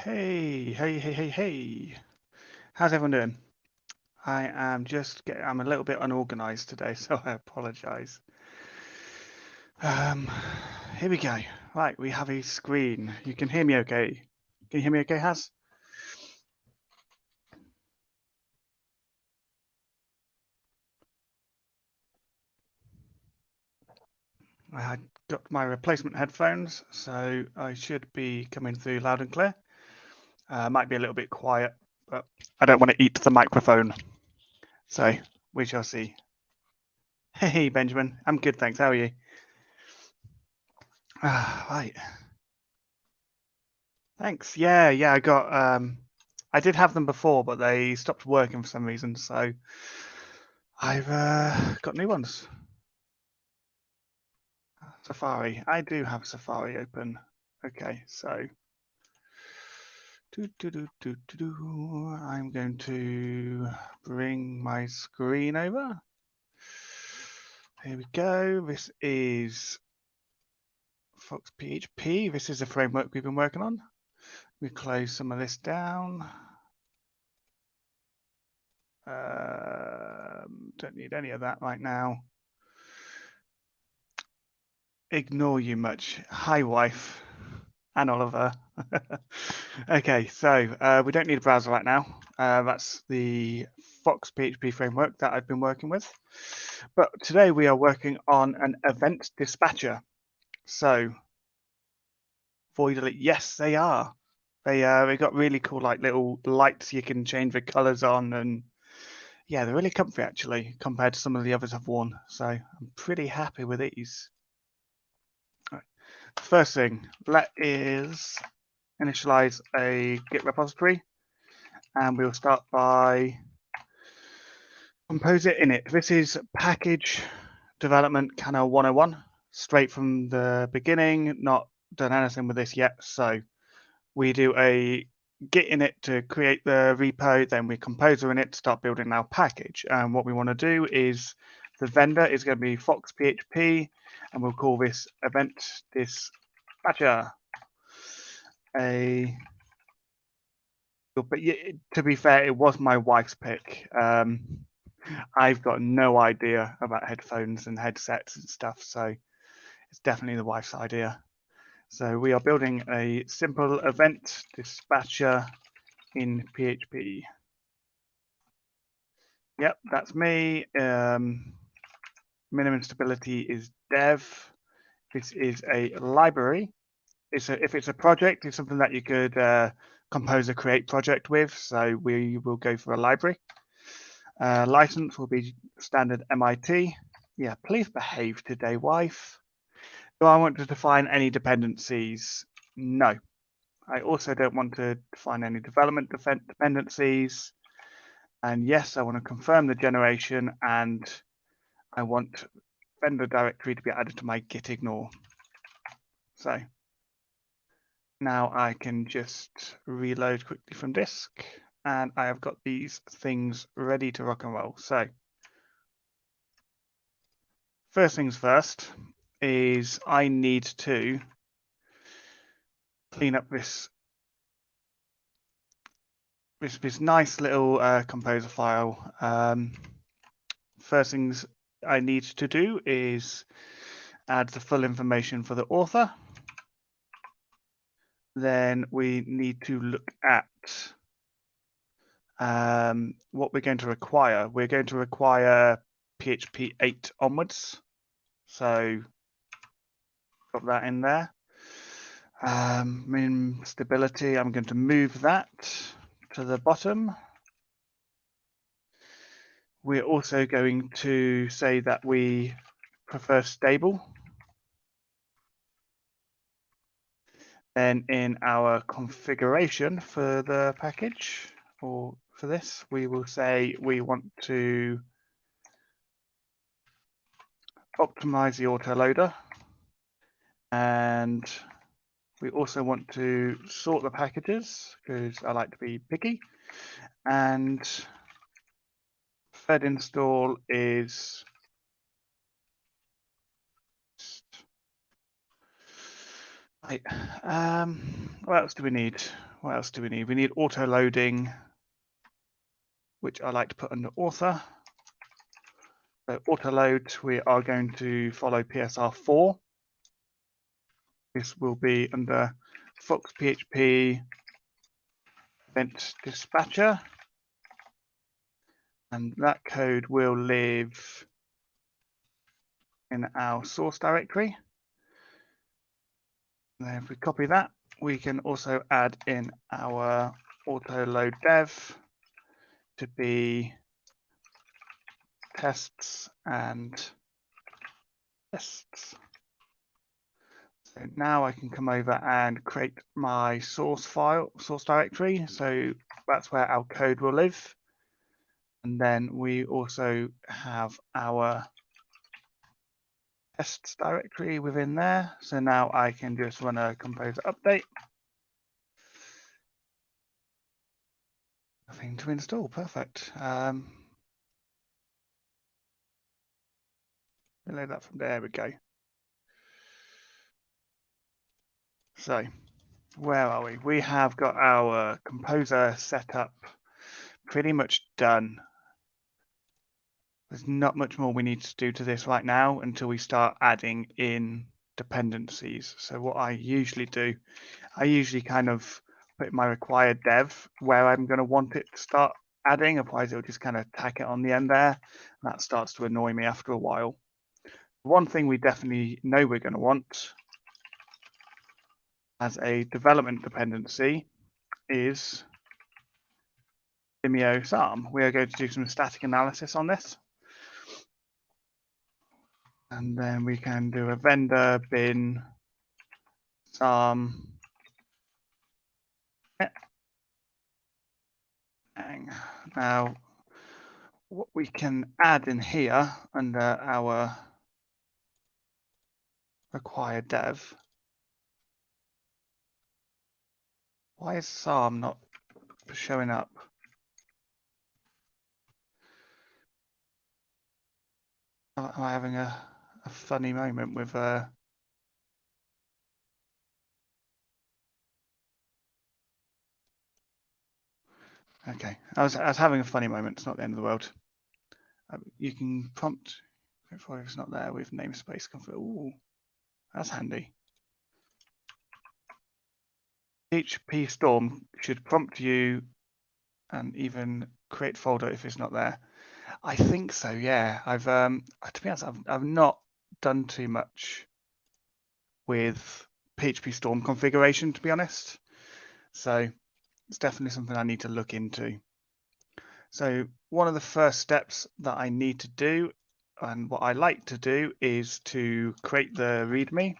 Hey. How's everyone doing? I'm a little bit unorganized today, so I apologize. Here we go. Right, we have a screen. You can hear me okay? Can you hear me okay, Haz? I got my replacement headphones, so I should be coming through loud and clear. Might be a little bit quiet, but I don't want to eat the microphone. So we shall see. Hey, Benjamin. I'm good, thanks. How are you? Right. Thanks. Yeah. I got I did have them before, but they stopped working for some reason, so I've got new ones. Safari. I do have Safari open. Okay, so I'm going to bring my screen over. Here we go. This is pestPHP. This is a framework we've been working on. We close some of this down. Don't need any of that right now. Ignore you much. Hi, wife and Oliver. Okay, so we don't need a browser right now. That's the pestPHP framework that I've been working with. But today we are working on an event dispatcher. So, void delete, yes, they are. They got really cool like little lights you can change the colors on, and yeah, they're really comfy actually compared to some of the others I've worn. So I'm pretty happy with these. First thing, let is initialize a Git repository, and we'll start by compose it init. This is package development kind of 101, straight from the beginning, not done anything with this yet. So we do a git init to create the repo, then we compose init to start building our package. And what we want to do is the vendor is going to be pestPHP, and we'll call this event dispatcher. But to be fair, it was my wife's pick. I've got no idea about headphones and headsets and stuff, so it's definitely the wife's idea. So we are building a simple event dispatcher in PHP. Yep, that's me. Minimum stability is dev. This is a library. If it's a project, it's something that you could compose a create project with. So we will go for a library. License will be standard MIT. Yeah, please behave today, wife. Do I want to define any dependencies? No. I also don't want to define any development dependencies. And yes, I want to confirm the generation, and I want vendor directory to be added to my git ignore. So now I can just reload quickly from disk, and I have got these things ready to rock and roll. So first things first is I need to clean up this nice little composer file. First things I need to do is add the full information for the author. Then we need to look at what we're going to require. We're going to require PHP 8 onwards. So got that in there. Minimum stability, I'm going to move that to the bottom. We're also going to say that we prefer stable. Then in our configuration for the package, or for this, we will say we want to optimize the autoloader, and we also want to sort the packages because I like to be picky, and fed install is Right. What else do we need? What else do we need? We need auto loading, which I like to put under author. So auto load, we are going to follow PSR4. This will be under pestPHP event dispatcher. And that code will live in our source directory. And then if we copy that, we can also add in our auto load dev to be tests and tests. So now I can come over and create my source directory. So that's where our code will live. And then we also have our tests directory within there. So now I can just run a composer update. Nothing to install, perfect. Reload that from there, we go. So where are we? We have got our composer set up pretty much done. There's not much more we need to do to this right now until we start adding in dependencies. So what I usually do, I usually kind of put my required dev where I'm going to want it to start adding, otherwise it'll just kind of tack it on the end there. And that starts to annoy me after a while. One thing we definitely know we're going to want as a development dependency is Vimeo SARM. We are going to do some static analysis on this. And then we can do a vendor bin SARM. Now, what we can add in here under our required dev. Why is SARM not showing up? Am I having a funny moment with okay, I was having a funny moment. It's not the end of the world. You can prompt if it's not there with namespace config. Ooh, that's handy. PHP Storm should prompt you and even create folder if it's not there. I think so, yeah. I've to be honest, I've not done too much with PHP Storm configuration, to be honest. So it's definitely something I need to look into. So one of the first steps that I need to do, and what I like to do, is to create the README.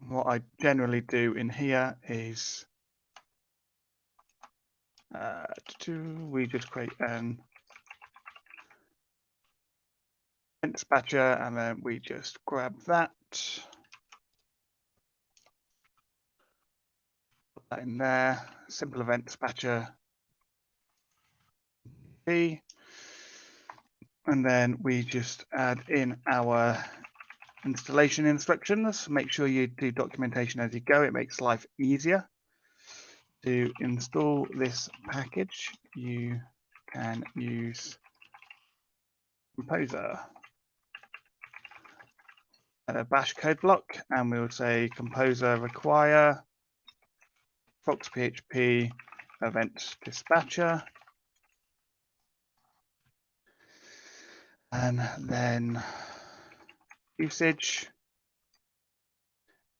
What I generally do in here is we just create an event dispatcher, and then we just grab that, put that in there, simple event dispatcher, and then we just add in our installation instructions. Make sure you do documentation as you go. It makes life easier. To install this package, you can use Composer. A bash code block, and we'll say Composer require pestPHP event dispatcher, and then usage.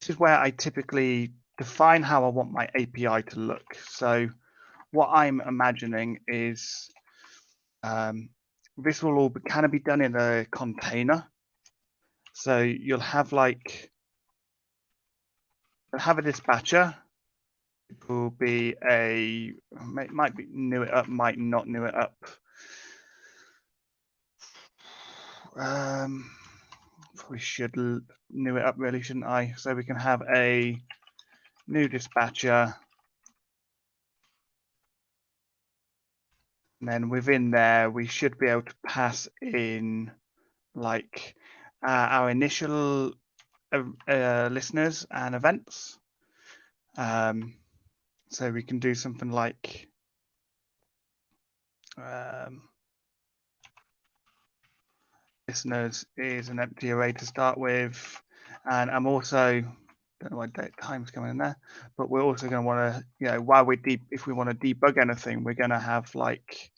This is where I typically define how I want my API to look. So what I'm imagining is this will all kind of be done in a container. So you'll have a dispatcher. It will be might be new it up, might not new it up. Probably should new it up really, shouldn't I? So we can have a new dispatcher. And then within there, we should be able to pass in like our initial listeners and events. So we can do something like listeners is an empty array to start with, and I'm also, don't know why time's coming in there, but we're also going to want to, you know, while we're if we want to debug anything, we're going to have like,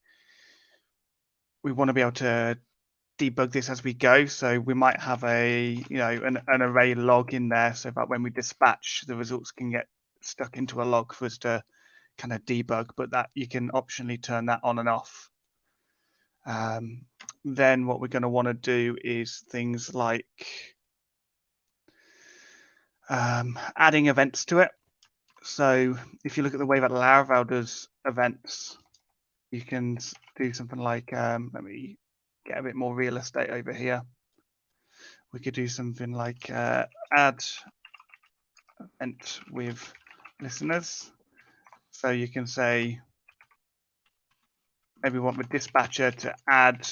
we want to be able to debug this as we go. So we might have a, you know, an array log in there so that when we dispatch, the results can get stuck into a log for us to kind of debug, but that you can optionally turn that on and off. Then what we're going to want to do is things like adding events to it. So if you look at the way that Laravel does events, you can do something like, let me get a bit more real estate over here. We could do something like add event with listeners. So you can say, maybe we want the dispatcher to add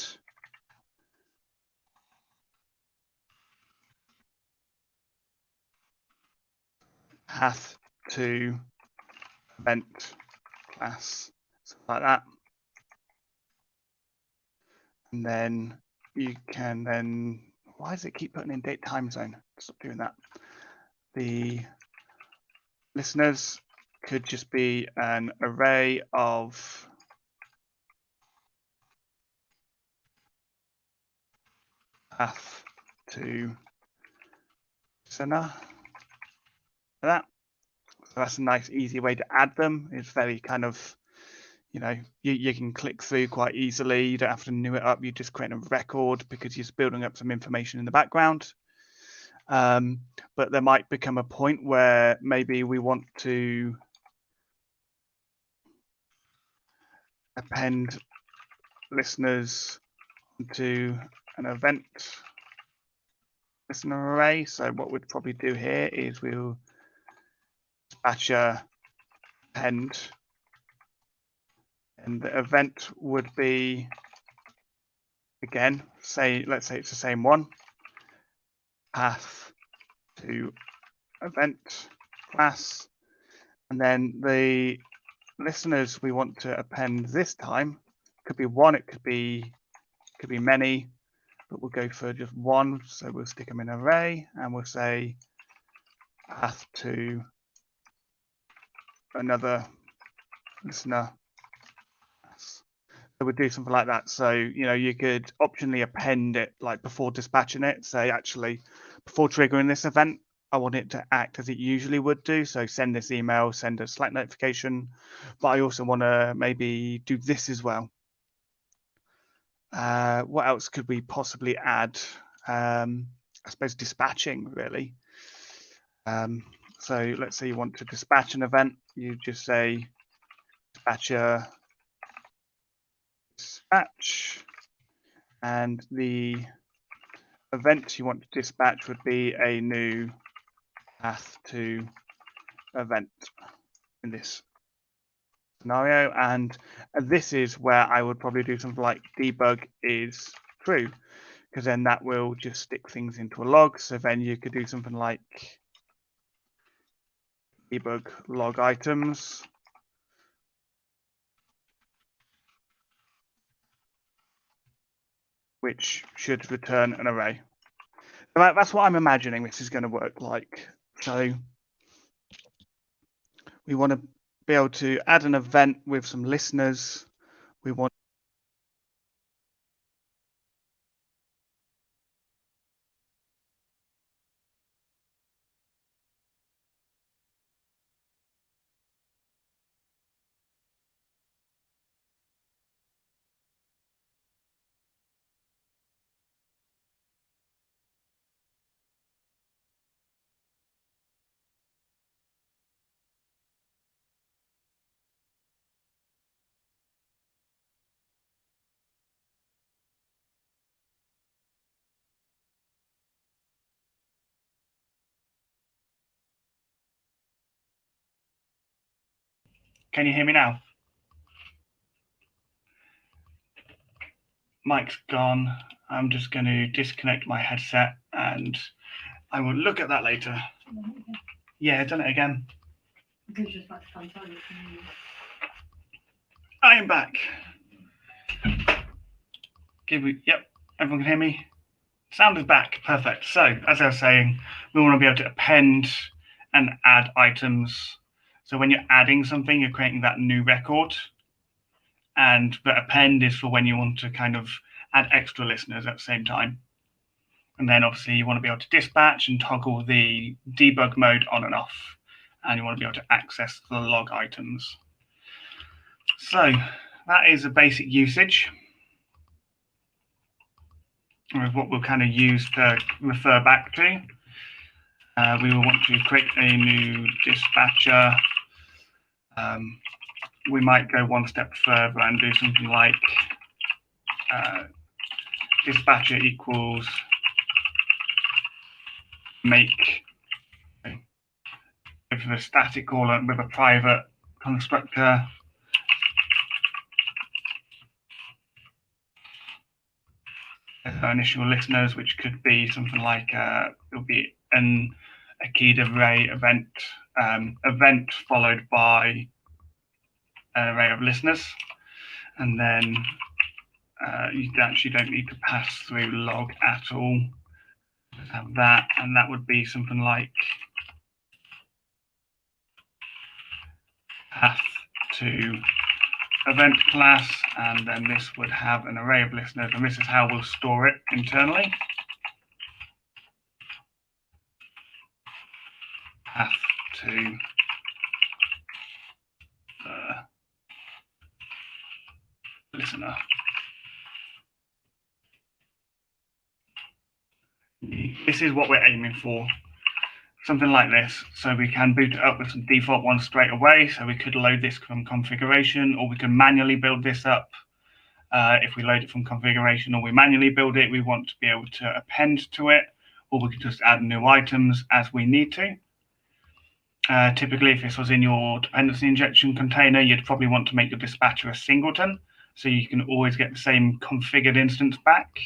path to event class, something like that. And then you can then, why does it keep putting in date time zone? Stop doing that. The listeners could just be an array of path to listener. That. So that's a nice, easy way to add them. It's very kind of, you know, you can click through quite easily. You don't have to new it up. You just create a record because you're building up some information in the background. But there might become a point where maybe we want to append listeners to an event listener array. So what we'd probably do here is we'll dispatcher append, and the event would be, again, let's say it's the same one, path to event class, and then the listeners we want to append this time could be one, it could be many, but we'll go for just one. So we'll stick them in an array and we'll say path to another listener. So we'll do something like that. So, you know, you could optionally append it like before dispatching it, say actually before triggering this event, I want it to act as it usually would do. So send this email, send a Slack notification, but I also want to maybe do this as well. What else could we possibly add? I suppose dispatching, really. So let's say you want to dispatch an event. You just say dispatcher dispatch, and the event you want to dispatch would be a new path to event in this scenario. And this is where I would probably do something like debug is true, because then that will just stick things into a log. So then you could do something like debug log items, which should return an array. So that's what I'm imagining this is going to work like. So we want to be able to add an event with some listeners. We want Can you hear me now? Mic's gone. I'm just going to disconnect my headset and I will look at that later. Yeah, I've done it again. I am back. Yep, everyone can hear me? Sound is back, perfect. So, as I was saying, we want to be able to append and add items. So when you're adding something, you're creating that new record. And the append is for when you want to kind of add extra listeners at the same time. And then obviously you want to be able to dispatch and toggle the debug mode on and off. And you want to be able to access the log items. So that is a basic usage. What we'll kind of use to refer back to. We will want to create a new dispatcher. We might go one step further and do something like dispatcher equals make with a static caller with a private constructor. Initial listeners, which could be something like it'll be a keyed array event followed by an array of listeners, and then you actually don't need to pass through log at all. Just have that, and that would be something like path to event class, and then this would have an array of listeners, and this is how we'll store it internally. Path to listener. This is what we're aiming for. Something like this, so we can boot it up with some default ones straight away. So we could load this from configuration, or we can manually build this up. If we load it from configuration or we manually build it, we want to be able to append to it, or we could just add new items as we need to. Typically, if this was in your dependency injection container, you'd probably want to make your dispatcher a singleton, so you can always get the same configured instance back.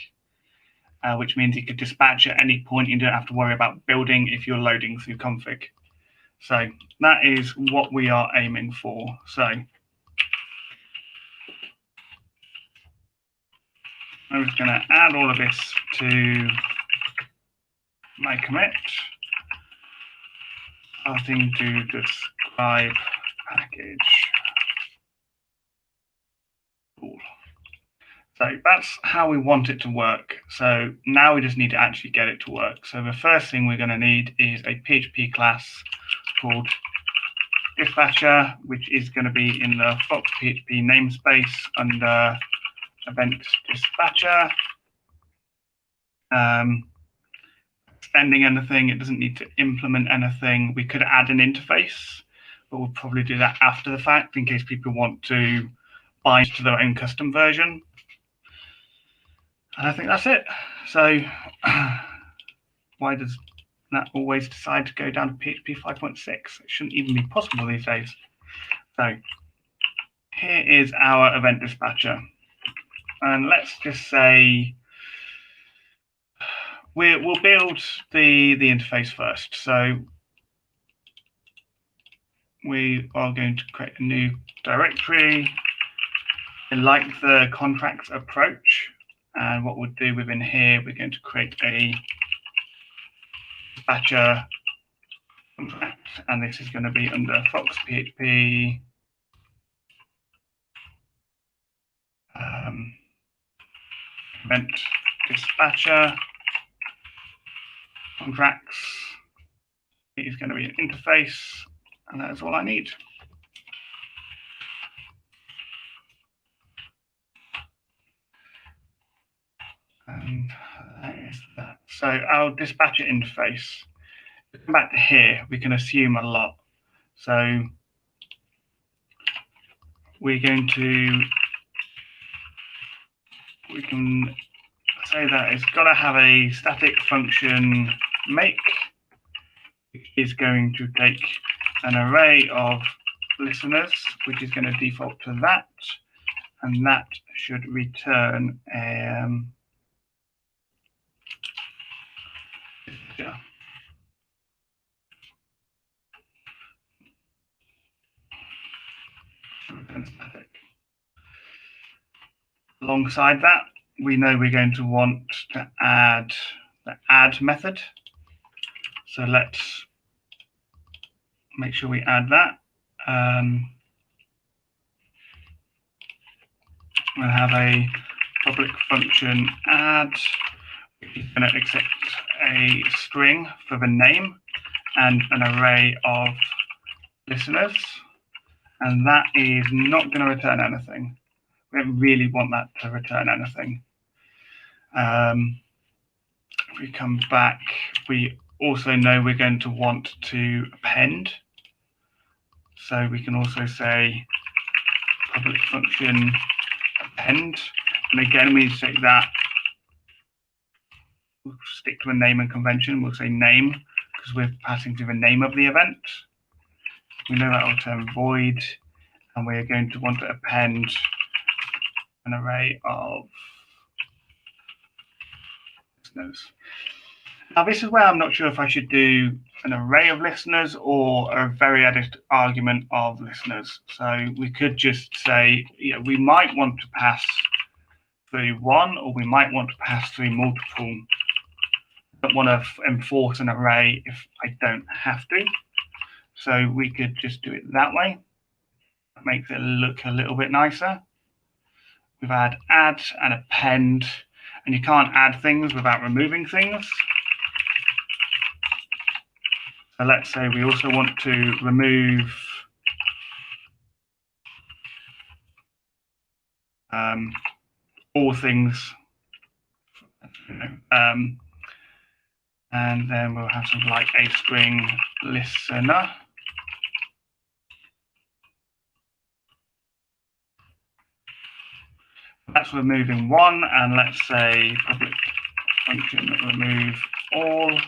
Which means you could dispatch at any point. You don't have to worry about building if you're loading through config. So that is what we are aiming for. So I'm just going to add all of this to my commit. Starting to describe package. Cool. So that's how we want it to work. So now we just need to actually get it to work. So the first thing we're going to need is a PHP class called dispatcher, which is going to be in the Fox PHP namespace under event dispatcher. Extending anything, it doesn't need to implement anything. We could add an interface, but we'll probably do that after the fact in case people want to bind to their own custom version. And I think that's it. So why does that always decide to go down to PHP 5.6? It shouldn't even be possible these days. So here is our event dispatcher. And let's just say we'll build the interface first. So we are going to create a new directory. I like the contracts approach. And what we'll do within here, we're going to create a dispatcher contract, and this is going to be under Fox PHP event dispatcher contracts. It is going to be an interface, and that is all I need. And that is that. So our dispatcher interface, come back to here, we can assume a lot. So we can say that it's got to have a static function make, which is going to take an array of listeners, which is going to default to that, and that should return yeah. return static. Alongside that, we know we're going to want to add the add method. So let's make sure we add that. We'll have a public function add, which is going to accept a string for the name and an array of listeners. And that is not going to return anything. We don't really want that to return anything. If we come back, we also know we're going to want to append. So we can also say public function append. And again, we take that, we'll stick to a name and convention. We'll say name because we're passing through the name of the event. We know that will return void, and we're going to want to append an array of listeners. Now, this is where I'm not sure if I should do an array of listeners or a varied argument of listeners. So we could just say, we might want to pass through one, or we might want to pass through multiple. I don't want to enforce an array if I don't have to. So we could just do it that way. That makes it look a little bit nicer. We've had add and append, and you can't add things without removing things. So let's say we also want to remove all things, and then we'll have something like a string listener. That's removing one, and let's say public function remove all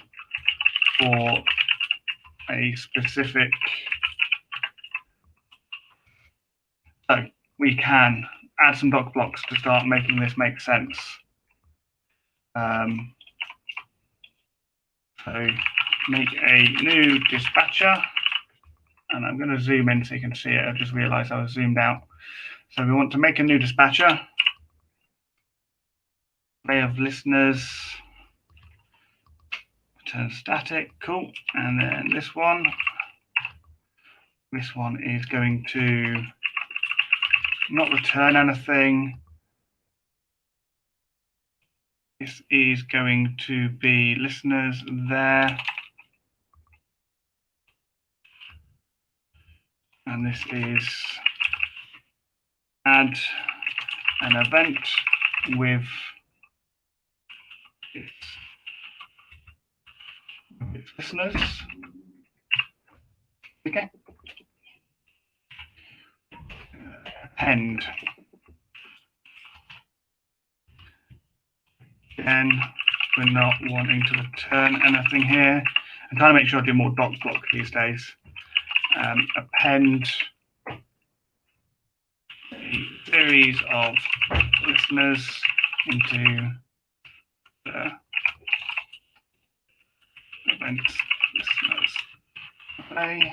for a specific. So we can add some doc blocks to start making this make sense. So make a new dispatcher, and I'm going to zoom in so you can see it. I've just realized I was zoomed out. So we want to make a new dispatcher. Array of listeners, return static, cool. And then this one is going to not return anything. This is going to be listeners there. And this is add an event with its listeners. Okay. Append. Again, we're not wanting to return anything here. I'm trying to make sure I do more doc block these days. Append a series of listeners into the events listeners array.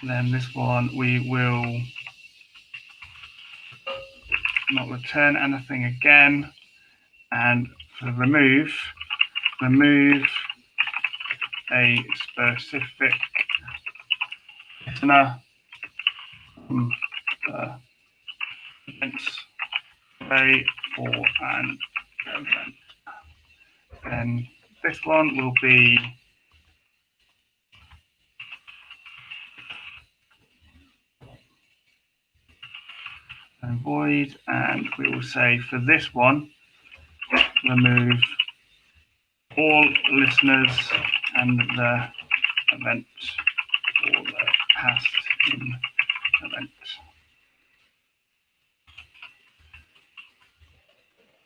And then this one, we will not return anything again. And for remove a specific listener from the events array for an event. Then this one will be void, and we will say for this one, remove all listeners and the event or the passed in event.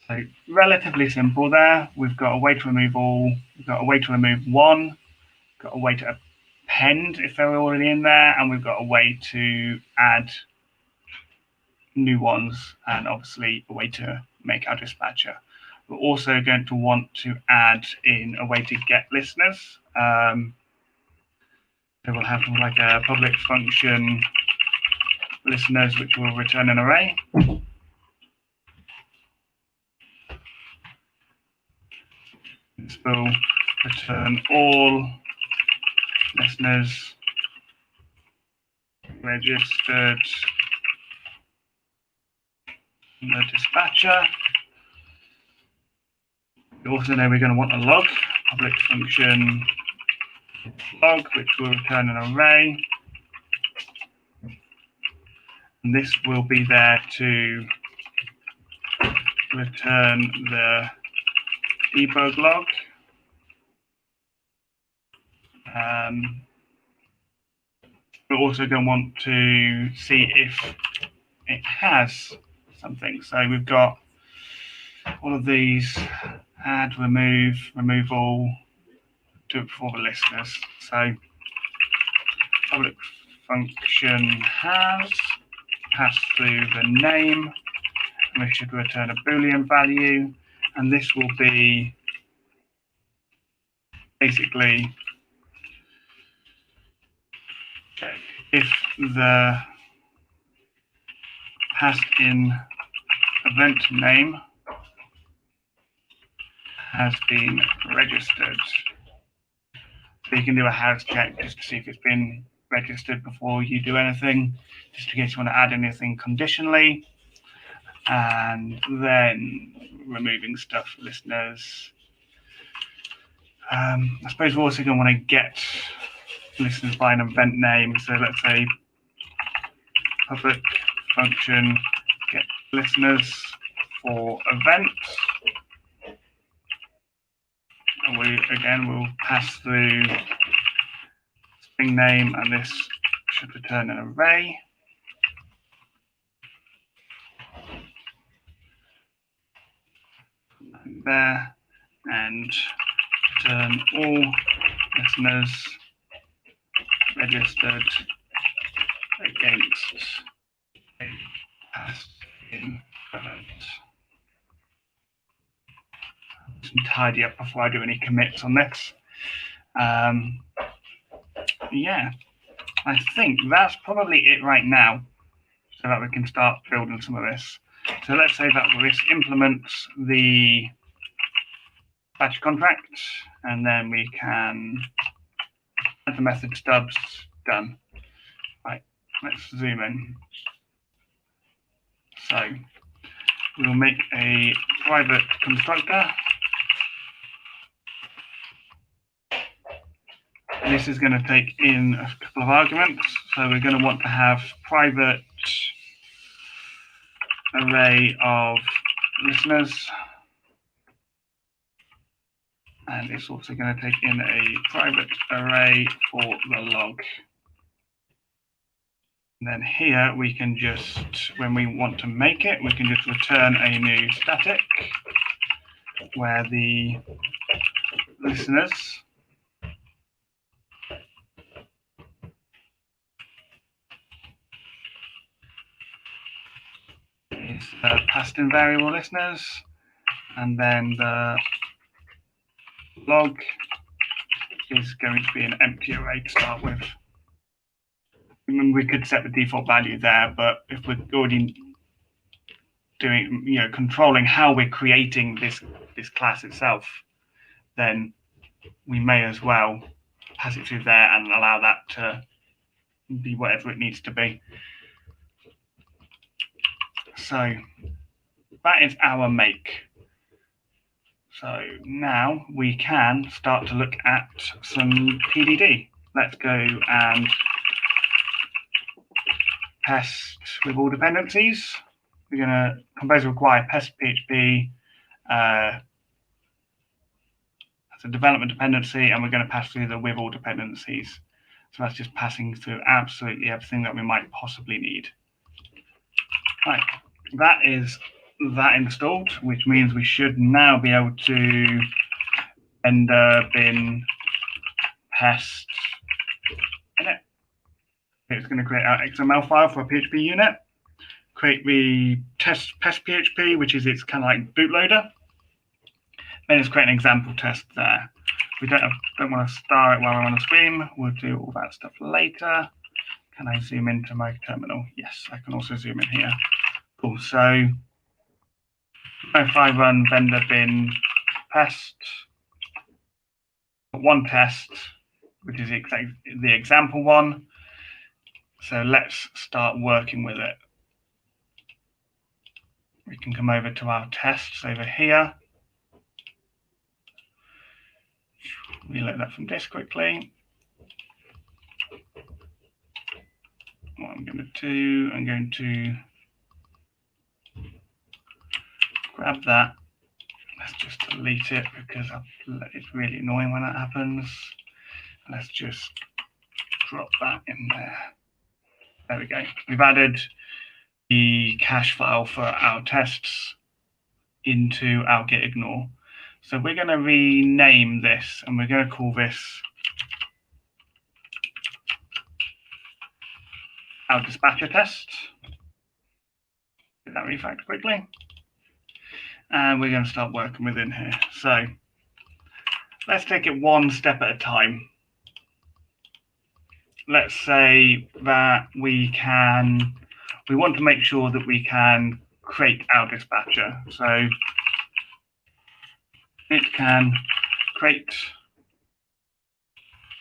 So relatively simple there. We've got a way to remove all, we've got a way to remove one, we've got a way to append if they're already in there, and we've got a way to add new ones, and obviously a way to make our dispatcher. We're also going to want to add in a way to get listeners. So we'll have like a public function listeners, which will return an array. This will return all listeners registered in the dispatcher. We also know we're going to want a log, public function log, which will return an array. And this will be there to return the debug log. We're also going to want to see if it has something. So we've got all of these: add, remove, remove all, do it for the listeners. So public function has, pass through the name, and we should return a Boolean value, and this will be basically if the passed in event name has been registered. So you can do a house check just to see if it's been registered before you do anything, just in case you want to add anything conditionally. And then removing stuff, listeners. I suppose we're also going to want to get listeners by an event name. So let's say public function get listeners for event. And we'll pass through string name, and this should return an array. There, and return all listeners registered against a passed in event. Just tidy up before I do any commits on this. Yeah, I think that's probably it right now, so that we can start building some of this. So let's say that this implements the batch contract, and then we can add the method stubs. Done. Right, let's zoom in. So we'll make a private constructor. And this is going to take in a couple of arguments. So we're going to want to have private array of listeners. And it's also going to take in a private array for the log. And then here we can just, when we want to make it, we can just return a new static where the listeners is passed in variable listeners, and then the log is going to be an empty array to start with. I mean, we could set the default value there, but if we're already doing, controlling how we're creating this class itself, then we may as well pass it through there and allow that to be whatever it needs to be. So that is our make. So now we can start to look at some PDD. Let's go and test with all dependencies. We're going to compose require pestPHP as a development dependency, and we're going to pass through the with all dependencies. So that's just passing through absolutely everything that we might possibly need. Right, that is that installed, which means we should now be able to render bin pest init. It's going to create our XML file for a PHP unit, create the test pestPHP, which is its kind of like bootloader. Then it's create an example test there. We don't want to star it while we're on the screen. We'll do all that stuff later. Can I zoom into my terminal? Yes, I can also zoom in here. Cool. So if I run vendor bin pest, one test, which is the example one. So let's start working with it. We can come over to our tests over here. Reload that from disk quickly. What I'm going to do, I'm going to grab that. Let's just delete it because it's really annoying when that happens. Let's just drop that in there. There we go. We've added the cache file for our tests into our git ignore. So we're going to rename this, and we're going to call this our dispatcher test. Get that refactor quickly. And we're going to start working within here. So let's take it one step at a time. Let's say that we want to make sure that we can create our dispatcher. So it can create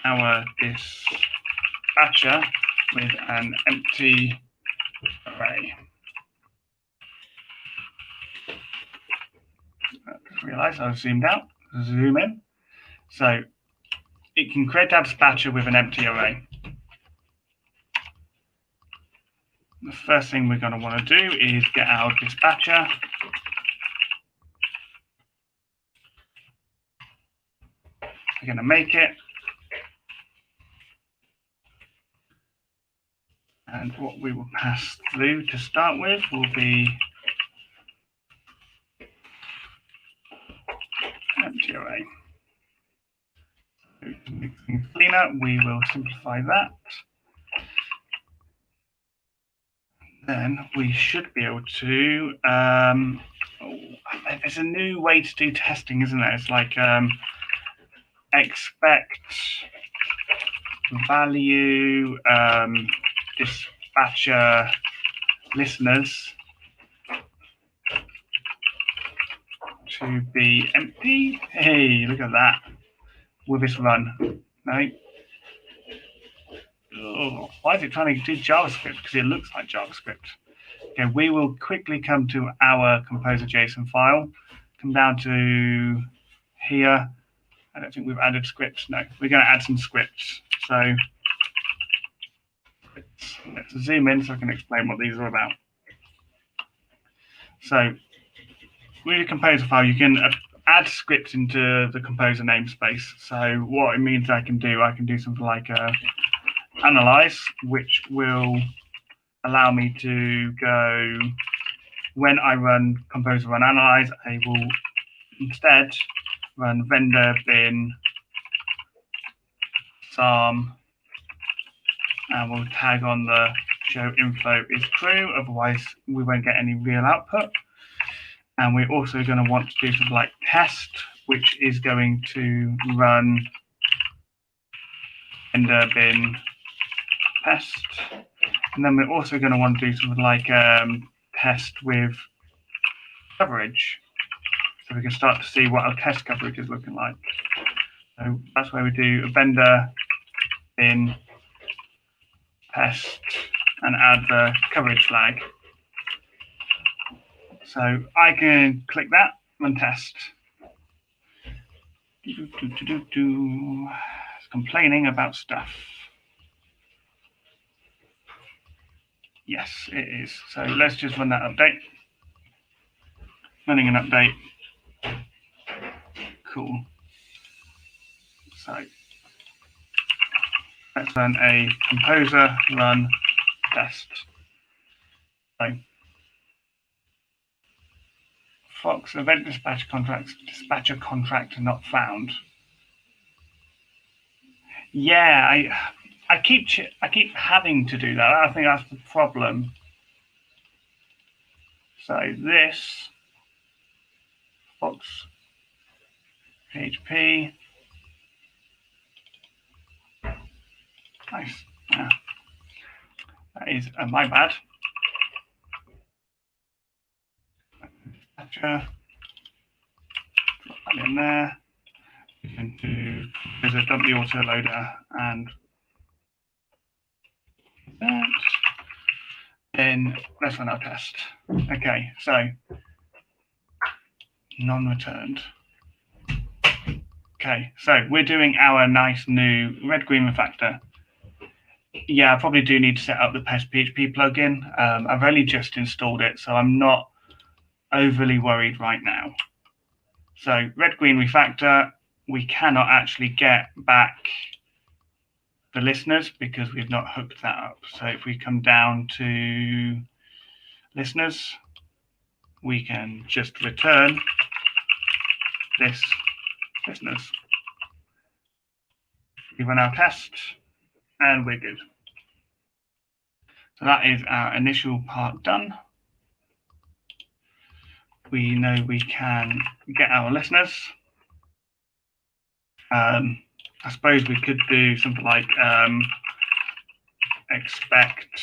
our dispatcher with an empty array. I just realized I zoomed out, zoom in. So it can create our dispatcher with an empty array. The first thing we're going to want to do is get our dispatcher. We're going to make it. And what we will pass through to start with will be an empty array. So to make things cleaner, we will simplify that. Then we should be able to, there's a new way to do testing, isn't there? It's like expect value dispatcher listeners to be empty. Hey, look at that. Will this run? No. Oh, why is it trying to do JavaScript? Because it looks like JavaScript. Okay, we will quickly come to our composer.json file. Come down to here. I don't think we've added scripts. No, we're going to add some scripts. So let's zoom in so I can explain what these are about. So with the composer file, you can add scripts into the composer namespace. So what it means I can do something like analyze, which will allow me to go, when I run composer run analyze, I will instead run vendor bin sarm, and we'll tag on the show info is true, otherwise we won't get any real output. And we're also going to want to do something like test, which is going to run vendor bin test. And then we're also going to want to do something like test with coverage, so we can start to see what our test coverage is looking like. So that's where we do a vendor bin test and add the coverage flag. So I can click that and test. It's complaining about stuff. Yes, it is. So let's just run that update. Running an update. Cool. So let's run a composer run test. So Fox event dispatcher contract not found. Yeah, I keep having to do that. I think that's the problem. So this Fox PHP Nice. That is my bad. Drop that in there. You can do, there's a dump the autoloader and that. Then let's run our test. Okay, so non-returned. Okay, so we're doing our nice new red-green refactor. Yeah, I probably do need to set up the pestPHP plugin. I've only just installed it, so I'm not overly worried right now. So red-green refactor, we cannot actually get back the listeners because we've not hooked that up. So if we come down to listeners, we can just return this listeners. We run our test and we're good. So that is our initial part done. We know we can get our listeners. I suppose we could do something like expect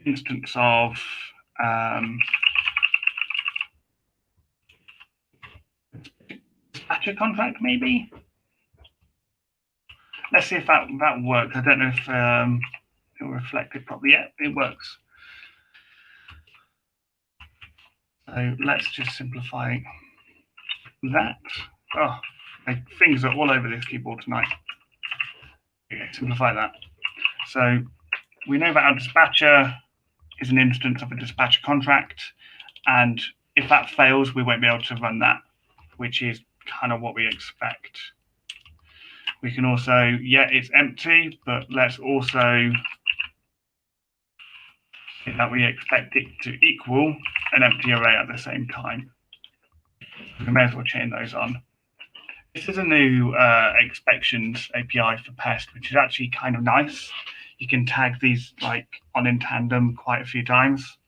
instance of dispatcher contract, maybe. Let's see if that works. I don't know if it'll reflect it properly. Yeah, it works. So let's just simplify that. Oh, my fingers are all over this keyboard tonight. Okay, simplify that. So we know that our dispatcher is an instance of a dispatcher contract, and if that fails, we won't be able to run that, which is kind of what we expect. We can also, yeah, it's empty, but let's also say that we expect it to equal an empty array at the same time. We may as well chain those on. This is a new expectations API for pest, which is actually kind of nice. You can tag these like on in tandem quite a few times.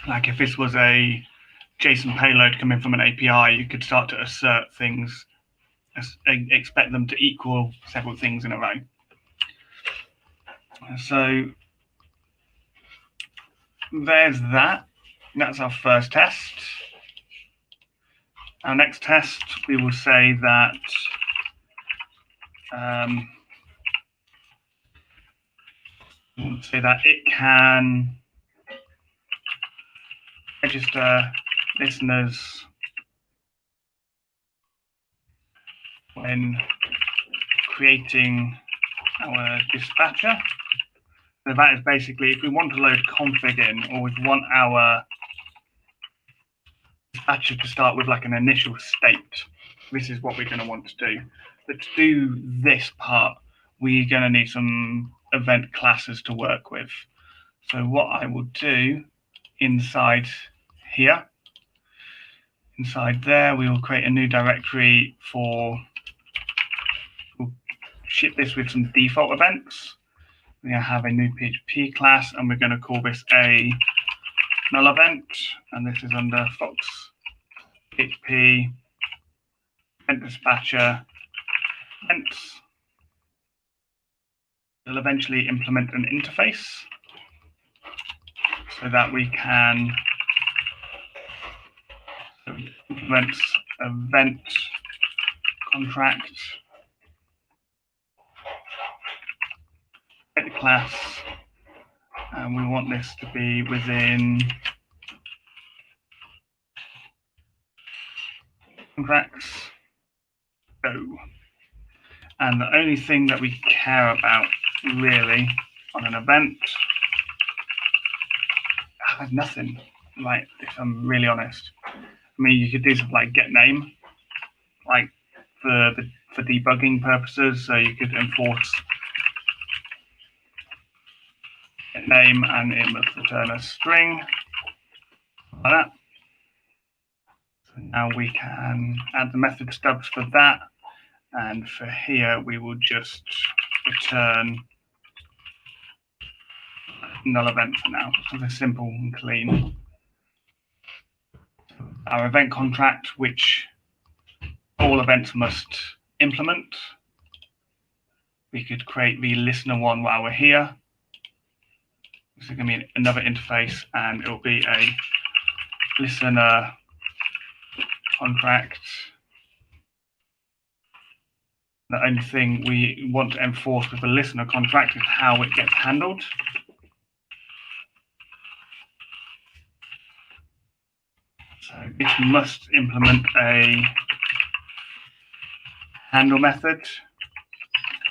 Like if this was a JSON payload coming from an API, you could start to assert things, expect them to equal several things in a row. So there's that. That's our first test. Our next test, we will say that it can register listeners when creating our dispatcher. So that is basically if we want to load config in, or we want our dispatcher to start with like an initial state, this is what we're going to want to do. But to do this part, we're going to need some event classes to work with. So what I will do inside here, inside there, we will create a new directory for, we'll ship this with some default events. We're going to have a new PHP class, and we're going to call this a null event, and this is under Fox PHP event dispatcher events. We'll eventually implement an interface so that we can implement event contract class, and we want this to be within contracts. Go. And the only thing that we care about really on an event, I have nothing. Like, if I'm really honest, I mean, you could do something like get name, like for debugging purposes. So you could enforce get name and it must return a string like that. So now we can add the method stubs for that. And for here, we will just return null event for now, something simple and clean. Our event contract, which all events must implement. We could create the listener one while we're here. This is going to be another interface, and it will be a listener contract. The only thing we want to enforce with the listener contract is how it gets handled. So it must implement a handle method.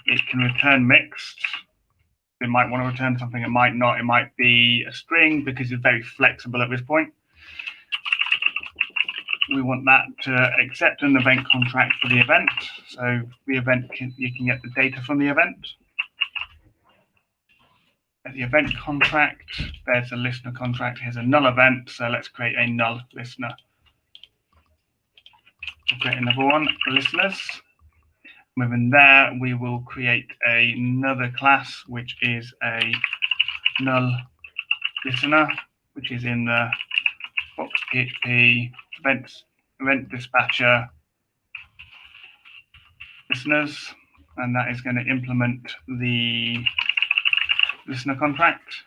It can return mixed. It might want to return something, it might not. It might be a string because it's very flexible at this point. We want that to accept an event contract for the event. So the event, you can get the data from the event. At the event contract, there's a listener contract. Here's a null event. So let's create a null listener. We'll create another one, listeners. Within there, we will create another class, which is a null listener, which is in the pestPHP event dispatcher listeners, and that is going to implement the listener contract.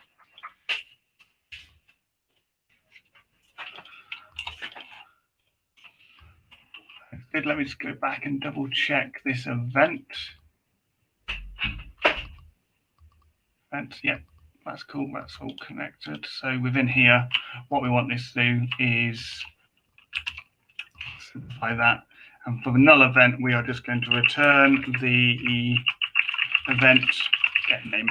Let me just go back and double check this event. Yep, that's cool. That's all connected. So within here, what we want this to do is simplify that. And for the null event, we are just going to return the event get name.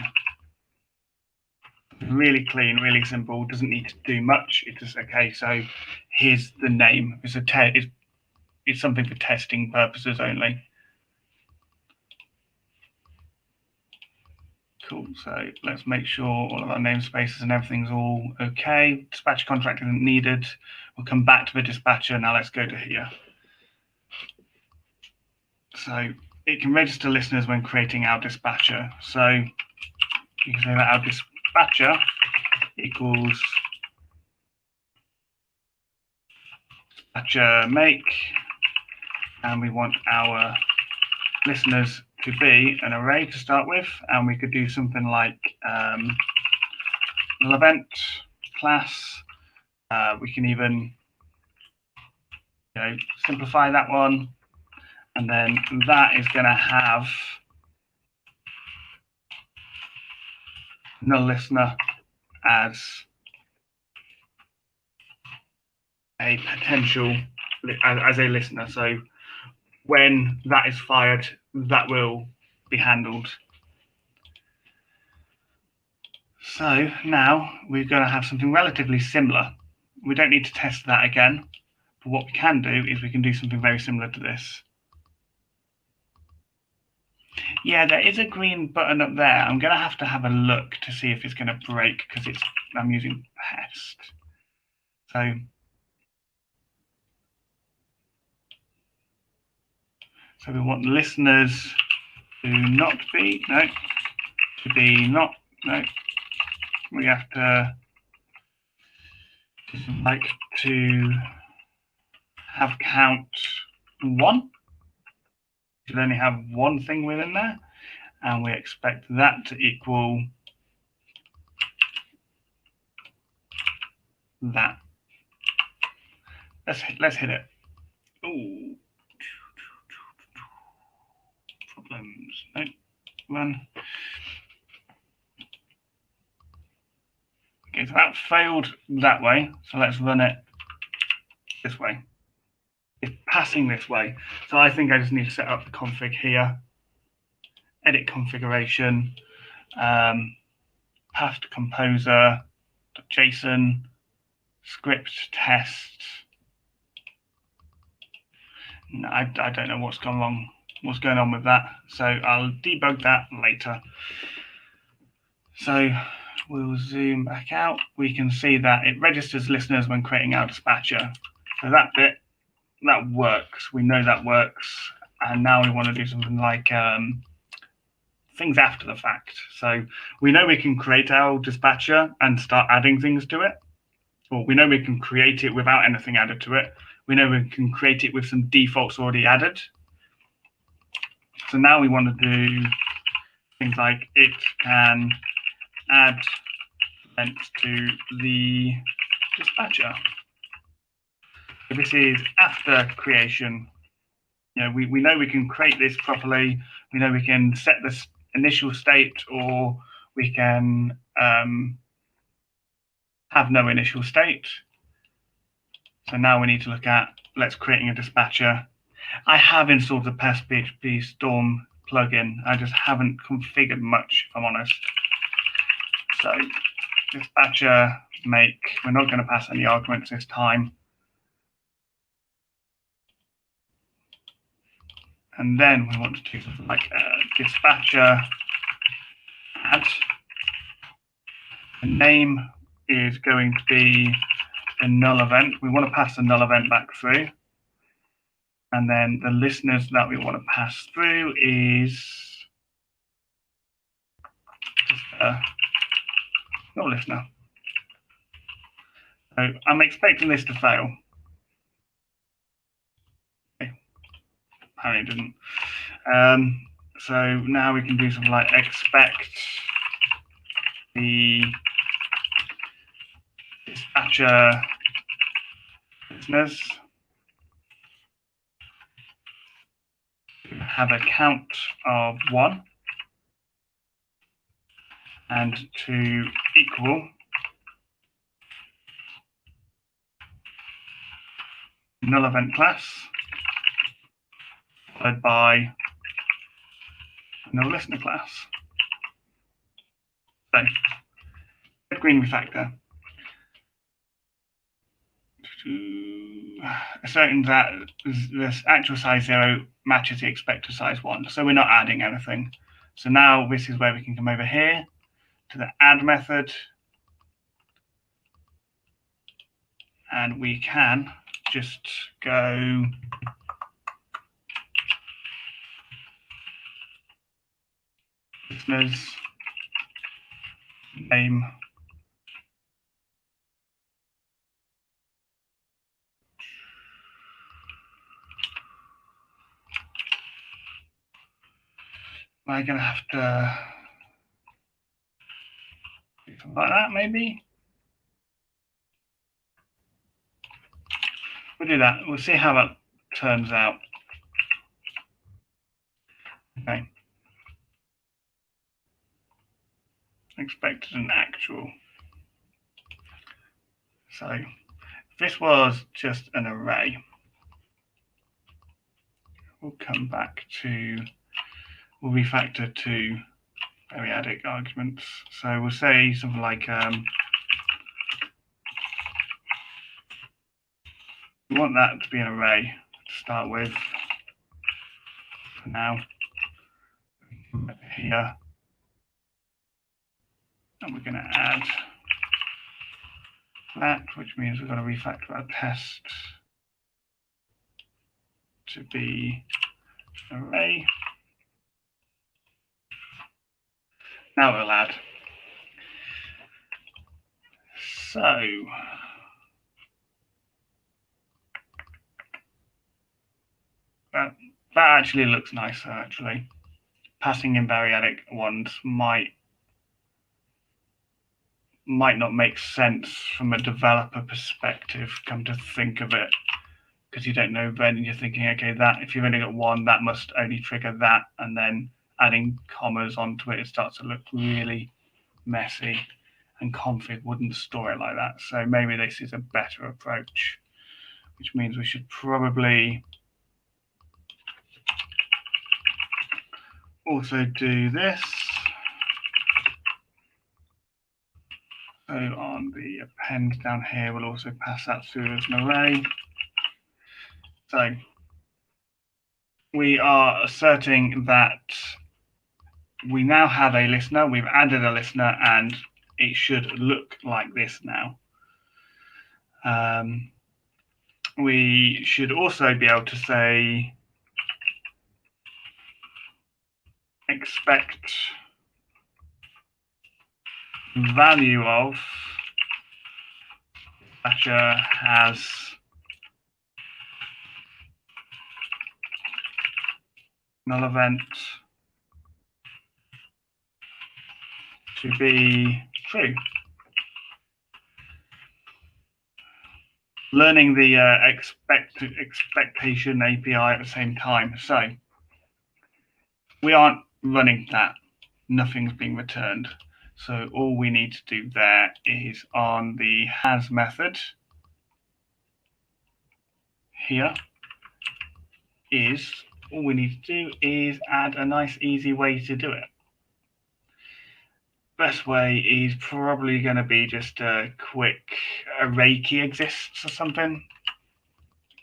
Really clean, really simple. Doesn't need to do much. It's just okay. So here's the name. It's something for testing purposes only. Cool. So let's make sure all of our namespaces and everything's all okay. Dispatcher contract isn't needed. We'll come back to the dispatcher. Now let's go to here. So it can register listeners when creating our dispatcher. So you can say that our dispatcher equals dispatcher make, and we want our listeners to be an array to start with, and we could do something like null event class. We can even simplify that one, and then that is going to have null listener as a potential as a listener. So when that is fired, that will be handled. So now we're going to have something relatively similar. We don't need to test that again, but what we can do is we can do something very similar to this. Yeah, there is a green button up there. I'm going to have a look to see if it's going to break because I'm using pest. So we want listeners to not be, no, to be not, no. We have to like to have count 1. Should only have one thing within there, and we expect that to equal that. Let's hit it. Ooh. Problems. No. Run. Okay, so that failed that way. So let's run it this way. It's passing this way. So I think I just need to set up the config here. Edit configuration. Path to composer.json. Script test. No, I don't know what's gone wrong. What's going on with that? So I'll debug that later. So we'll zoom back out. We can see that it registers listeners when creating our dispatcher. So that bit, that works. We know that works. And now we want to do something like things after the fact. So we know we can create our dispatcher and start adding things to it. Or we know we can create it without anything added to it. We know we can create it with some defaults already added. So now we want to do things like it can add events to the dispatcher. So this is after creation. You know, we know we can create this properly. We know we can set this initial state, or we can have no initial state. So now we need to look at, let's creating a dispatcher. I have installed the pestPHP Storm plugin. I just haven't configured much, if I'm honest. So dispatcher make, we're not going to pass any arguments this time. And then we want to do something like dispatcher add. The name is going to be the null event. We want to pass the null event back through. And then the listeners that we want to pass through is just no listener. So I'm expecting this to fail. Okay. Apparently it didn't. So now we can do something like expect the dispatcher listeners to have a count of 1 and to equal null event class followed by null listener class. So green refactor. Asserting that this actual size 0 matches the expected size 1. So we're not adding anything. So now this is where we can come over here to the add method. And we can just go listeners name I'm going to have to do something like that, maybe. We'll do that. We'll see how that turns out. Okay. Expected and actual. So this was just an array. We'll come back to, we'll refactor to periodic arguments. So we'll say something like we want that to be an array to start with. For now, here, and we're going to add that, which means we're going to refactor our test to be an array. Now we'll add. So that actually looks nicer, actually. Passing in variadic ones might not make sense from a developer perspective, come to think of it, because you don't know then, and you're thinking, okay, that if you've only got 1, that must only trigger that, and then adding commas onto it, it starts to look really messy, and config wouldn't store it like that. So maybe this is a better approach, which means we should probably also do this. So on the append down here, we'll also pass that through as an array. So we are asserting that we now have a listener. We've added a listener, and it should look like this now. We should also be able to say expect value of dispatcher has null event to be true. Learning the expectation API at the same time. So we aren't running that. Nothing's being returned. So all we need to do there is on the has method here is all we need to do is add a nice easy way to do it. Best way is probably going to be just a quick array key exists or something,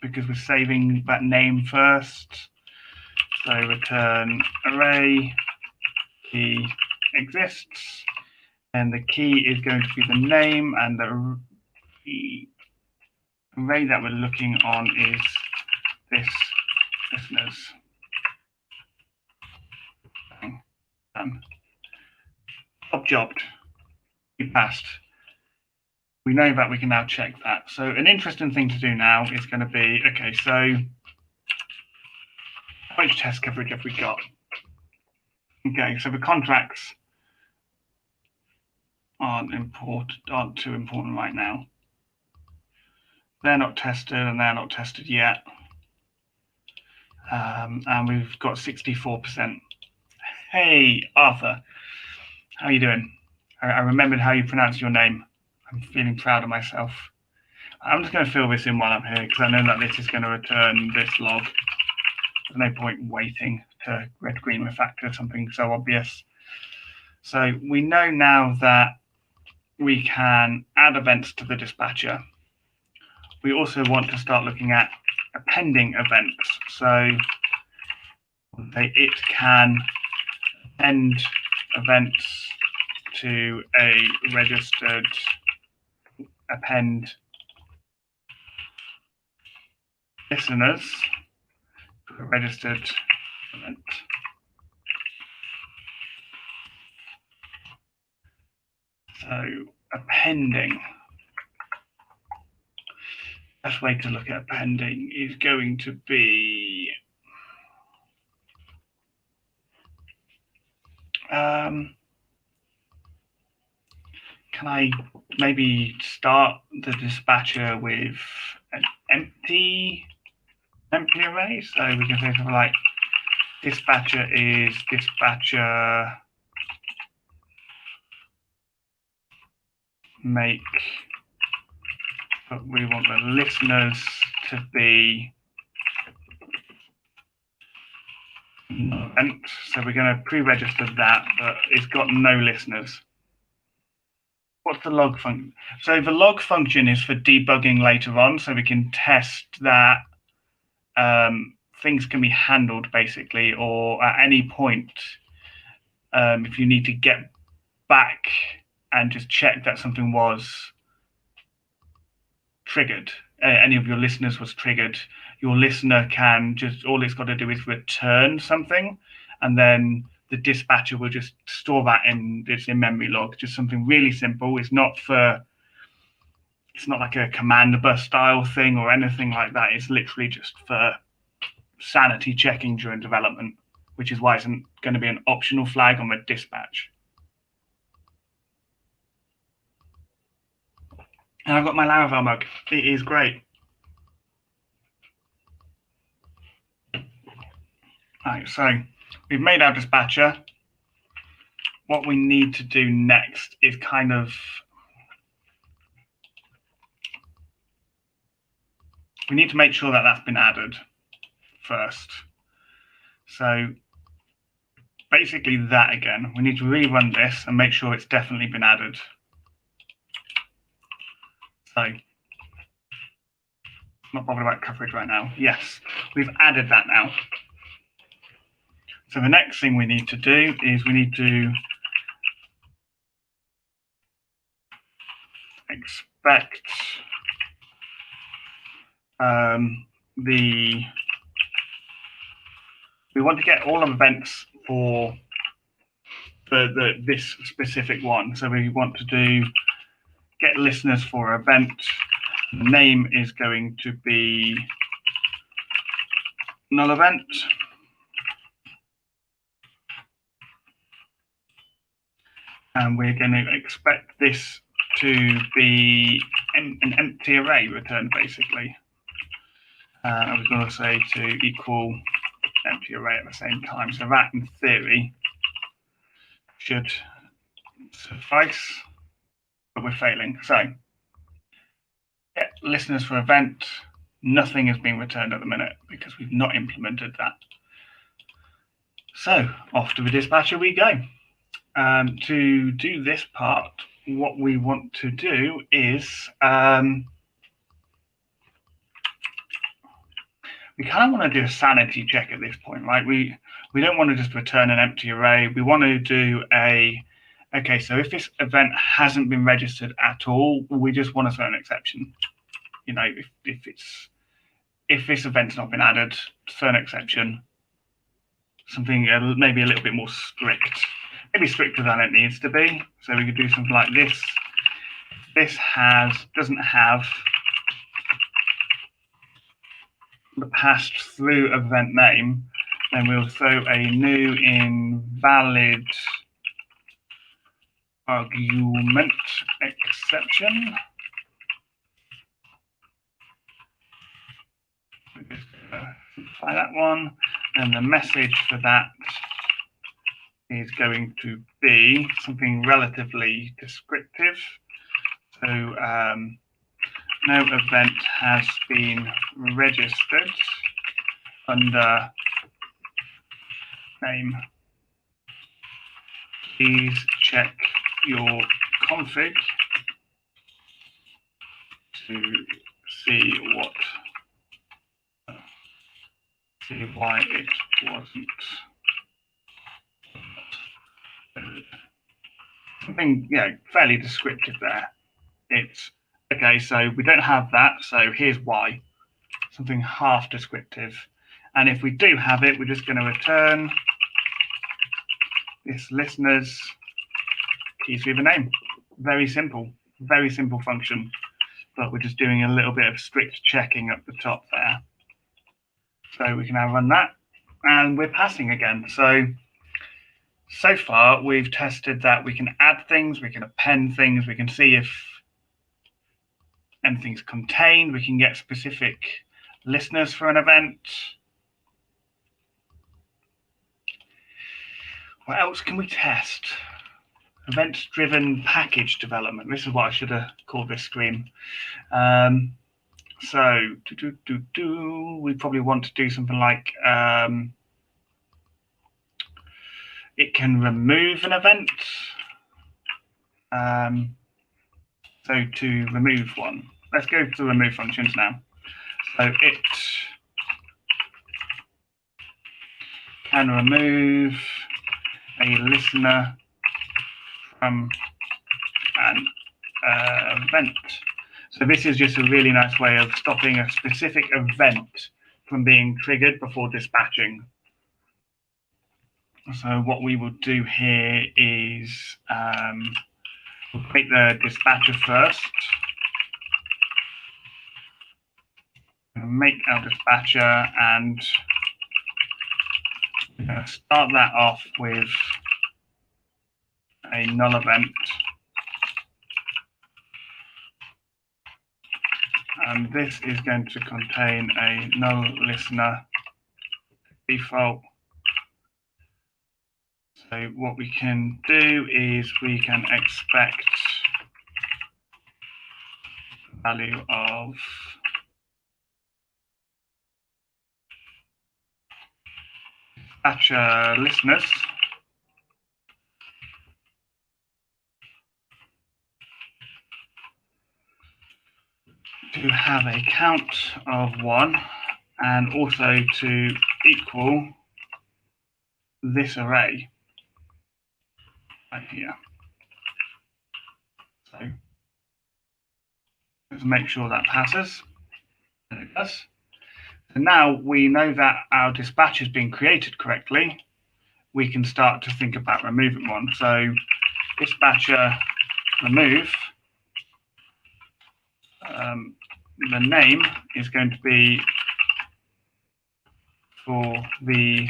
because we're saving that name first. So return array key exists, and the key is going to be the name, and the array that we're looking on is this listeners. Jobbed. We passed. We know that we can now check that. So an interesting thing to do now is going to be, okay, so how much test coverage have we got? Okay, so the contracts aren't too important right now. They're not tested and they're not tested yet. And we've got 64%. Hey, Arthur, how are you doing? I remembered how you pronounce your name. I'm feeling proud of myself. I'm just going to fill this in while I'm here because I know that this is going to return this log. There's no point waiting to red-green refactor something so obvious. So we know now that we can add events to the dispatcher. We also want to start looking at appending events. So it can append events to a registered append listeners to a registered event. So appending. Best way to look at appending is going to be can I maybe start the dispatcher with an empty array? So we can say something like dispatcher is dispatcher make, but we want the listeners to be event. So we're going to pre-register that, but it's got no listeners. What's the log function? So the log function is for debugging later on, so we can test that things can be handled basically, or at any point, if you need to get back and just check that something was triggered, any of your listeners was triggered, your listener can just, all it's got to do is return something, and then the dispatcher will just store that in its in-memory log. Just something really simple. It's not like a command bus style thing or anything like that. It's literally just for sanity checking during development, which is why it's going to be an optional flag on the dispatch. And I've got my Laravel mug. It is great. Right, so we've made our dispatcher. What we need to do next is kind of, we need to make sure that that's been added first. So basically that again, we need to rerun this and make sure it's definitely been added. So not bothered about coverage right now. Yes, we've added that now. So the next thing we need to do is we need to expect we want to get all of events for for this specific one. So we want to do get listeners for event. The name is going to be null event. And we're going to expect this to be an empty array returned, basically. I was going to say to equal empty array at the same time. So that, in theory, should suffice, but we're failing. So, get listeners for event. Nothing is being returned at the minute because we've not implemented that. So, off to the dispatcher we go. To do this part, what we want to do is we kind of want to do a sanity check at this point, right? We don't want to just return an empty array. We want to do okay, so if this event hasn't been registered at all, we just want to throw an exception. You know, if this event's not been added, throw an exception. Something maybe a little bit more strict. Maybe stricter than it needs to be. So we could do something like this. This doesn't have the passed through event name, then we'll throw a new invalid argument exception. Simplify that one, and the message for that is going to be something relatively descriptive. So no event has been registered under name. Please check your config to see why it wasn't. Something, fairly descriptive there. It's okay, so we don't have that, so here's why. Something half descriptive. And if we do have it, we're just going to return this listener's key through the name. Very simple function. But we're just doing a little bit of strict checking up the top there. So we can now run that, and we're passing again. So far, we've tested that we can add things, we can append things, we can see if anything's contained, we can get specific listeners for an event. What else can we test? Event-driven package development. This is what I should have called this screen. We probably want to do something like it can remove an event. So to remove one, let's go to remove functions now. So it can remove a listener from an event. So this is just a really nice way of stopping a specific event from being triggered before dispatching. So what we will do here is we'll create the dispatcher first. We'll make our dispatcher, and we're going to start that off with a null event. And this is going to contain a null listener default. So what we can do is we can expect the value of dispatcher listeners to have a count of 1 and also to equal this array right here. So let's make sure that passes. There it does. So now we know that our dispatch has been created correctly. we can start to think about removing one. So dispatcher remove, the name is going to be for the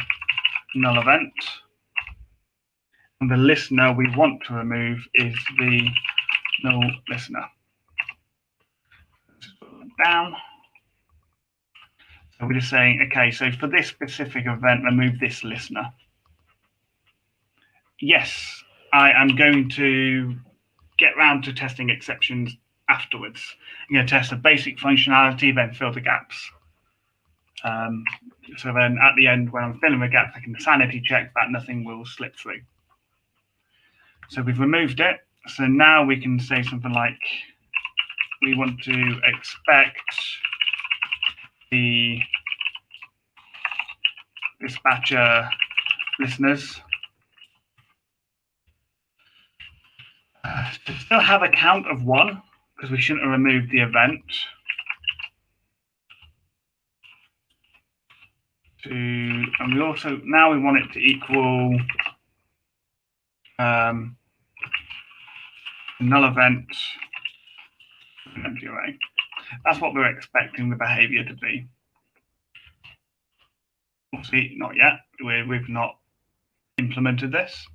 null event, and the listener we want to remove is the null listener. Just put them down. So we're just saying, okay, so for this specific event, remove this listener. Yes, I am going to get round to testing exceptions afterwards. I'm going to test the basic functionality, then fill the gaps. So then at the end, when I'm filling the gaps, I can sanity check that nothing will slip through. So we've removed it. So now we can say something like, we want to expect the dispatcher listeners to still have a count of 1, because we shouldn't have removed the event. And we also, now we want it to equal null event empty array. That's what we're expecting the behavior to be. Obviously, not yet. We've not implemented this.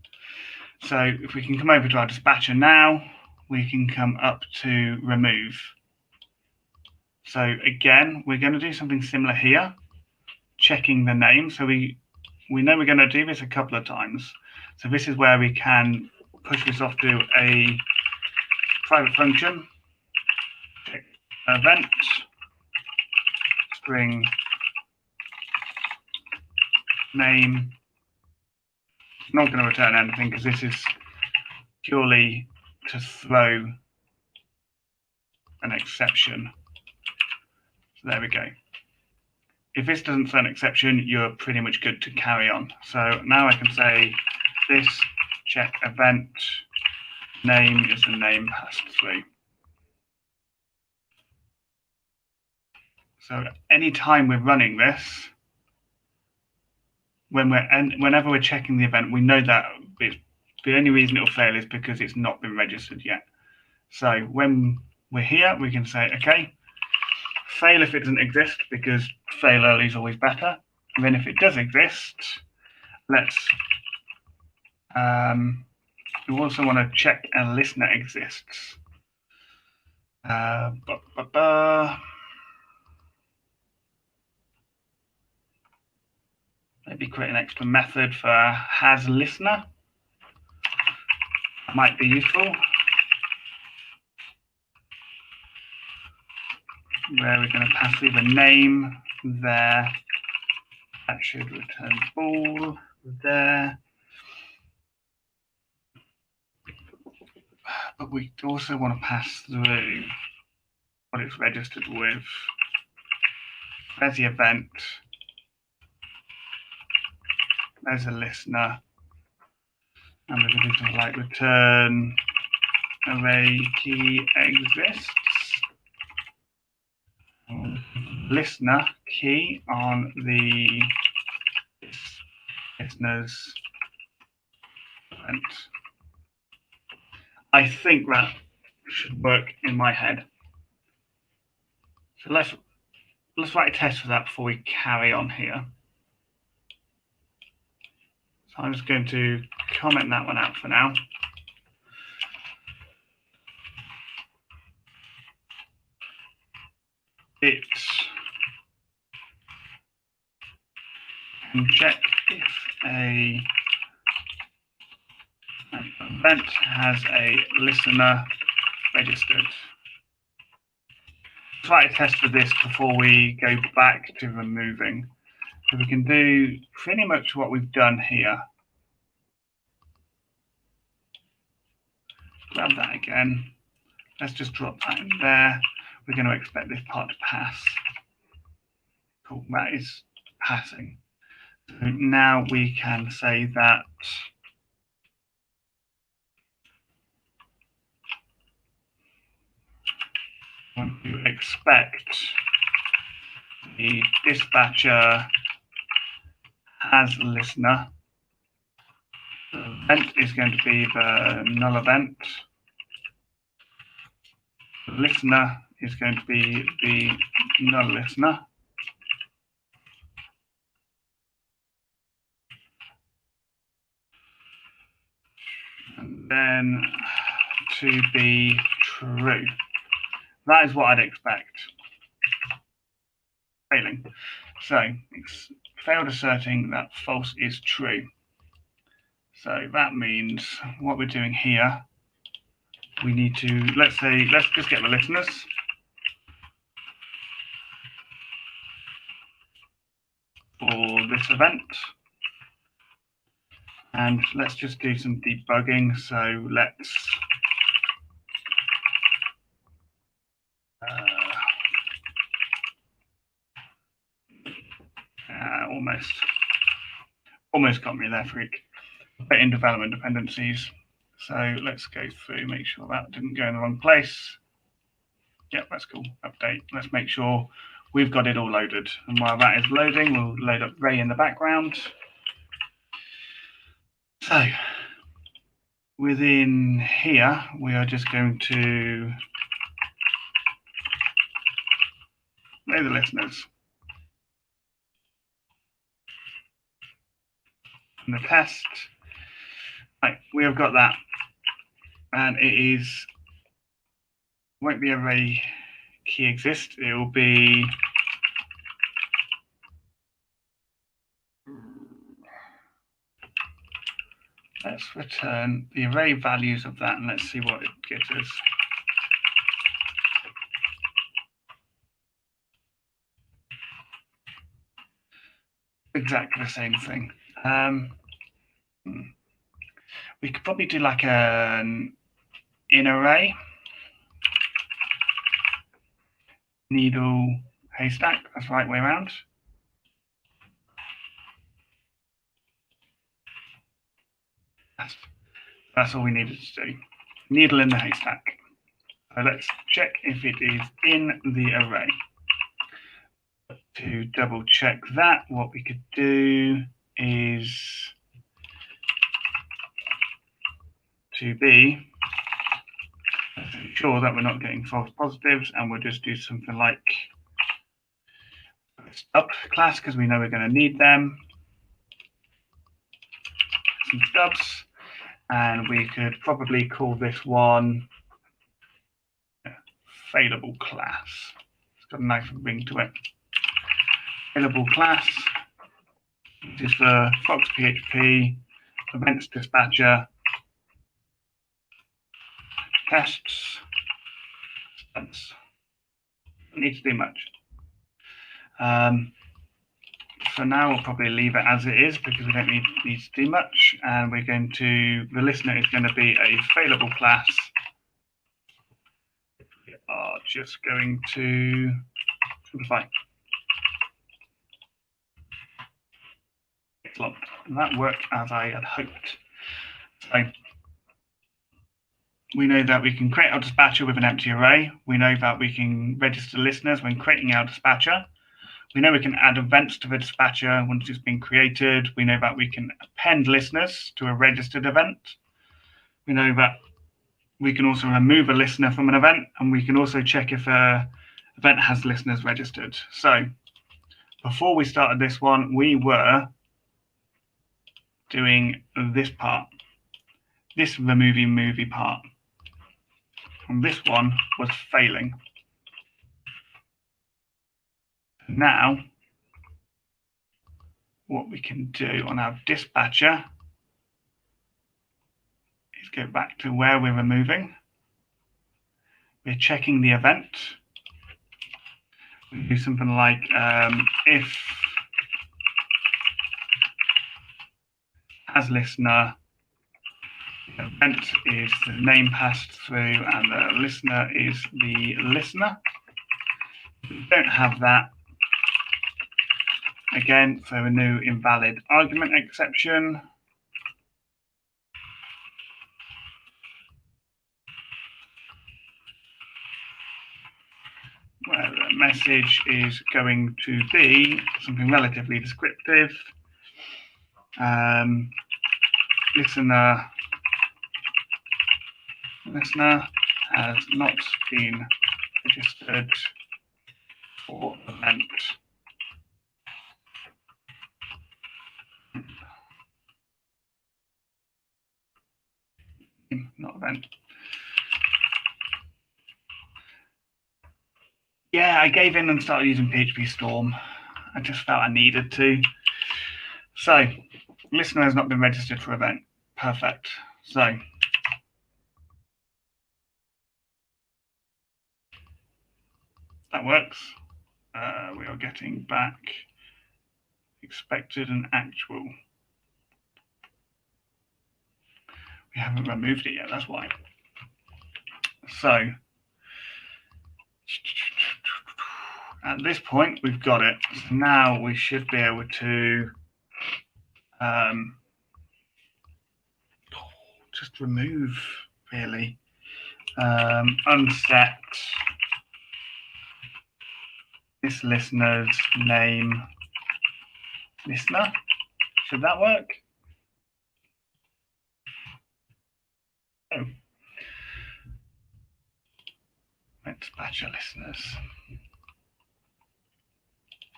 So if we can come over to our dispatcher now, we can come up to remove. So again, we're going to do something similar here, checking the name. So we know we're going to do this a couple of times. So this is where we can push this off to a private function, check event, string name. It's not going to return anything because this is purely to throw an exception. So there we go. If this doesn't throw an exception, you're pretty much good to carry on. So now I can say this check event name is the name passed through. So anytime we're running this, whenever we're checking the event, we know that the only reason it'll fail is because it's not been registered yet. So when we're here, we can say, okay, fail if it doesn't exist, because fail early is always better. And then if it does exist, let's we also want to check a listener exists. Maybe create an extra method for has listener. Might be useful. Where we're going to pass through the name there. That should return ball there. But we also want to pass through what it's registered with. There's the event. There's a listener. And we're going to do something like return array key exists. Listener key on the listener's event. I think that should work in my head. So let's write a test for that before we carry on here. So I'm just going to comment that one out for now. It can check if an event has a listener registered. Let's write a test for this before we go back to removing. So we can do pretty much what we've done here. Grab that again. Let's just drop that in there. We're going to expect this part to pass. Cool, that is passing. So now we can say that we want to expect the dispatcher has listener Event is going to be the null event. The listener is going to be the null listener. And then to be true. That is what I'd expect. Failing. So it's failed asserting that false is true. So that means what we're doing here, we need to, let's just get the listeners. For this event. And let's just do some debugging. So let's almost got me there, freak. Put in development dependencies. So let's go through, make sure that didn't go in the wrong place. Yep, that's cool. Update. Let's make sure we've got it all loaded. And while that is loading, we'll load up Ray in the background. So within here, we are just going to load the listeners. And the test. Right, we have got that. And it won't be array key exist. It will be let's return the array values of that and let's see what it gets us. Exactly the same thing. We could probably do like an in array, needle haystack. That's the right way around. That's all we needed to do. Needle in the haystack. So let's check if it is in the array. To double check that, what we could do is to be sure that we're not getting false positives, and we'll just do something like stub class because we know we're going to need them. Some stubs, and we could probably call this one failable class. It's got a nice ring to it. Failable class. This is the Fox PHP events dispatcher tests. Stubs. Don't need to do much. For now, we'll probably leave it as it is because we don't need to do much. And we're going to, the listener is going to be a failable class. We are just going to simplify. Excellent. And that worked as I had hoped. So we know that we can create our dispatcher with an empty array. We know that we can register listeners when creating our dispatcher. We know we can add events to the dispatcher once it's been created. We know that we can append listeners to a registered event. We know that we can also remove a listener from an event, and we can also check if an event has listeners registered. So before we started this one, we were doing this part, this removing movie part. And this one was failing. Now, what we can do on our dispatcher is go back to where we're removing. We're checking the event. We do something like if as listener, the event is the name passed through and the listener is the listener. We don't have that. Again, for a new invalid argument exception. Where the message is going to be something relatively descriptive. listener has not been registered for event. Not event. Yeah, I gave in and started using PHP Storm. I just felt I needed to. So, listener has not been registered for event. Perfect. So, that works. We are getting back expected and actual. We haven't removed it yet, that's why. So, at this point, we've got it. So now we should be able to just remove, really, unset this listener's name listener. Should that work? Oh. Let's batch our listeners.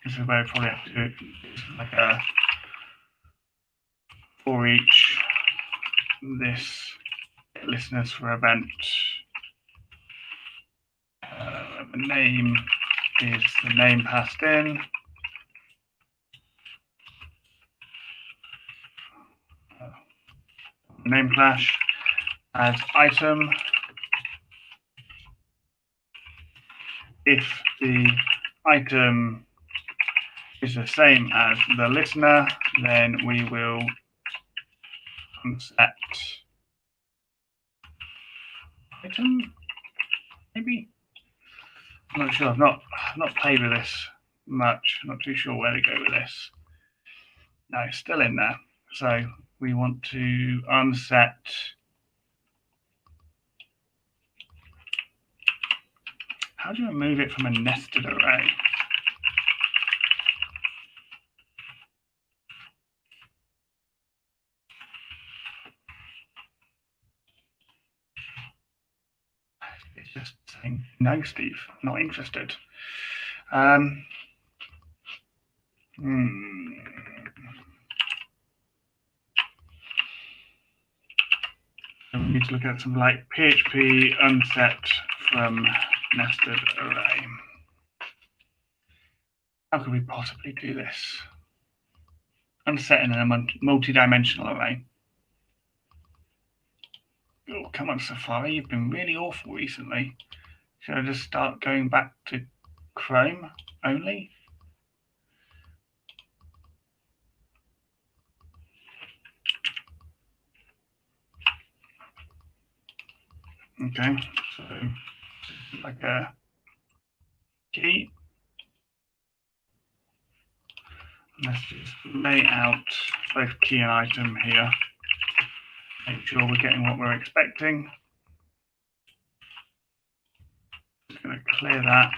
This is where we probably have to do like a for each this listeners for event. The name is the name passed in. Name flash as item. If the item is the same as the listener, then we will unset item, maybe? I'm not sure. I've not played with this much. I'm not too sure where to go with this. No, it's still in there. So we want to unset how do you remove it from a nested array? It's just saying, no, Steve, not interested. We need to look at something like PHP unset from nested array. How could we possibly do this? Unset in a multi-dimensional array. Oh, come on, Safari, you've been really awful recently. Should I just start going back to Chrome only? Okay, so like a key. Let's just lay out both key and item here. Make sure we're getting what we're expecting. Just going to clear that.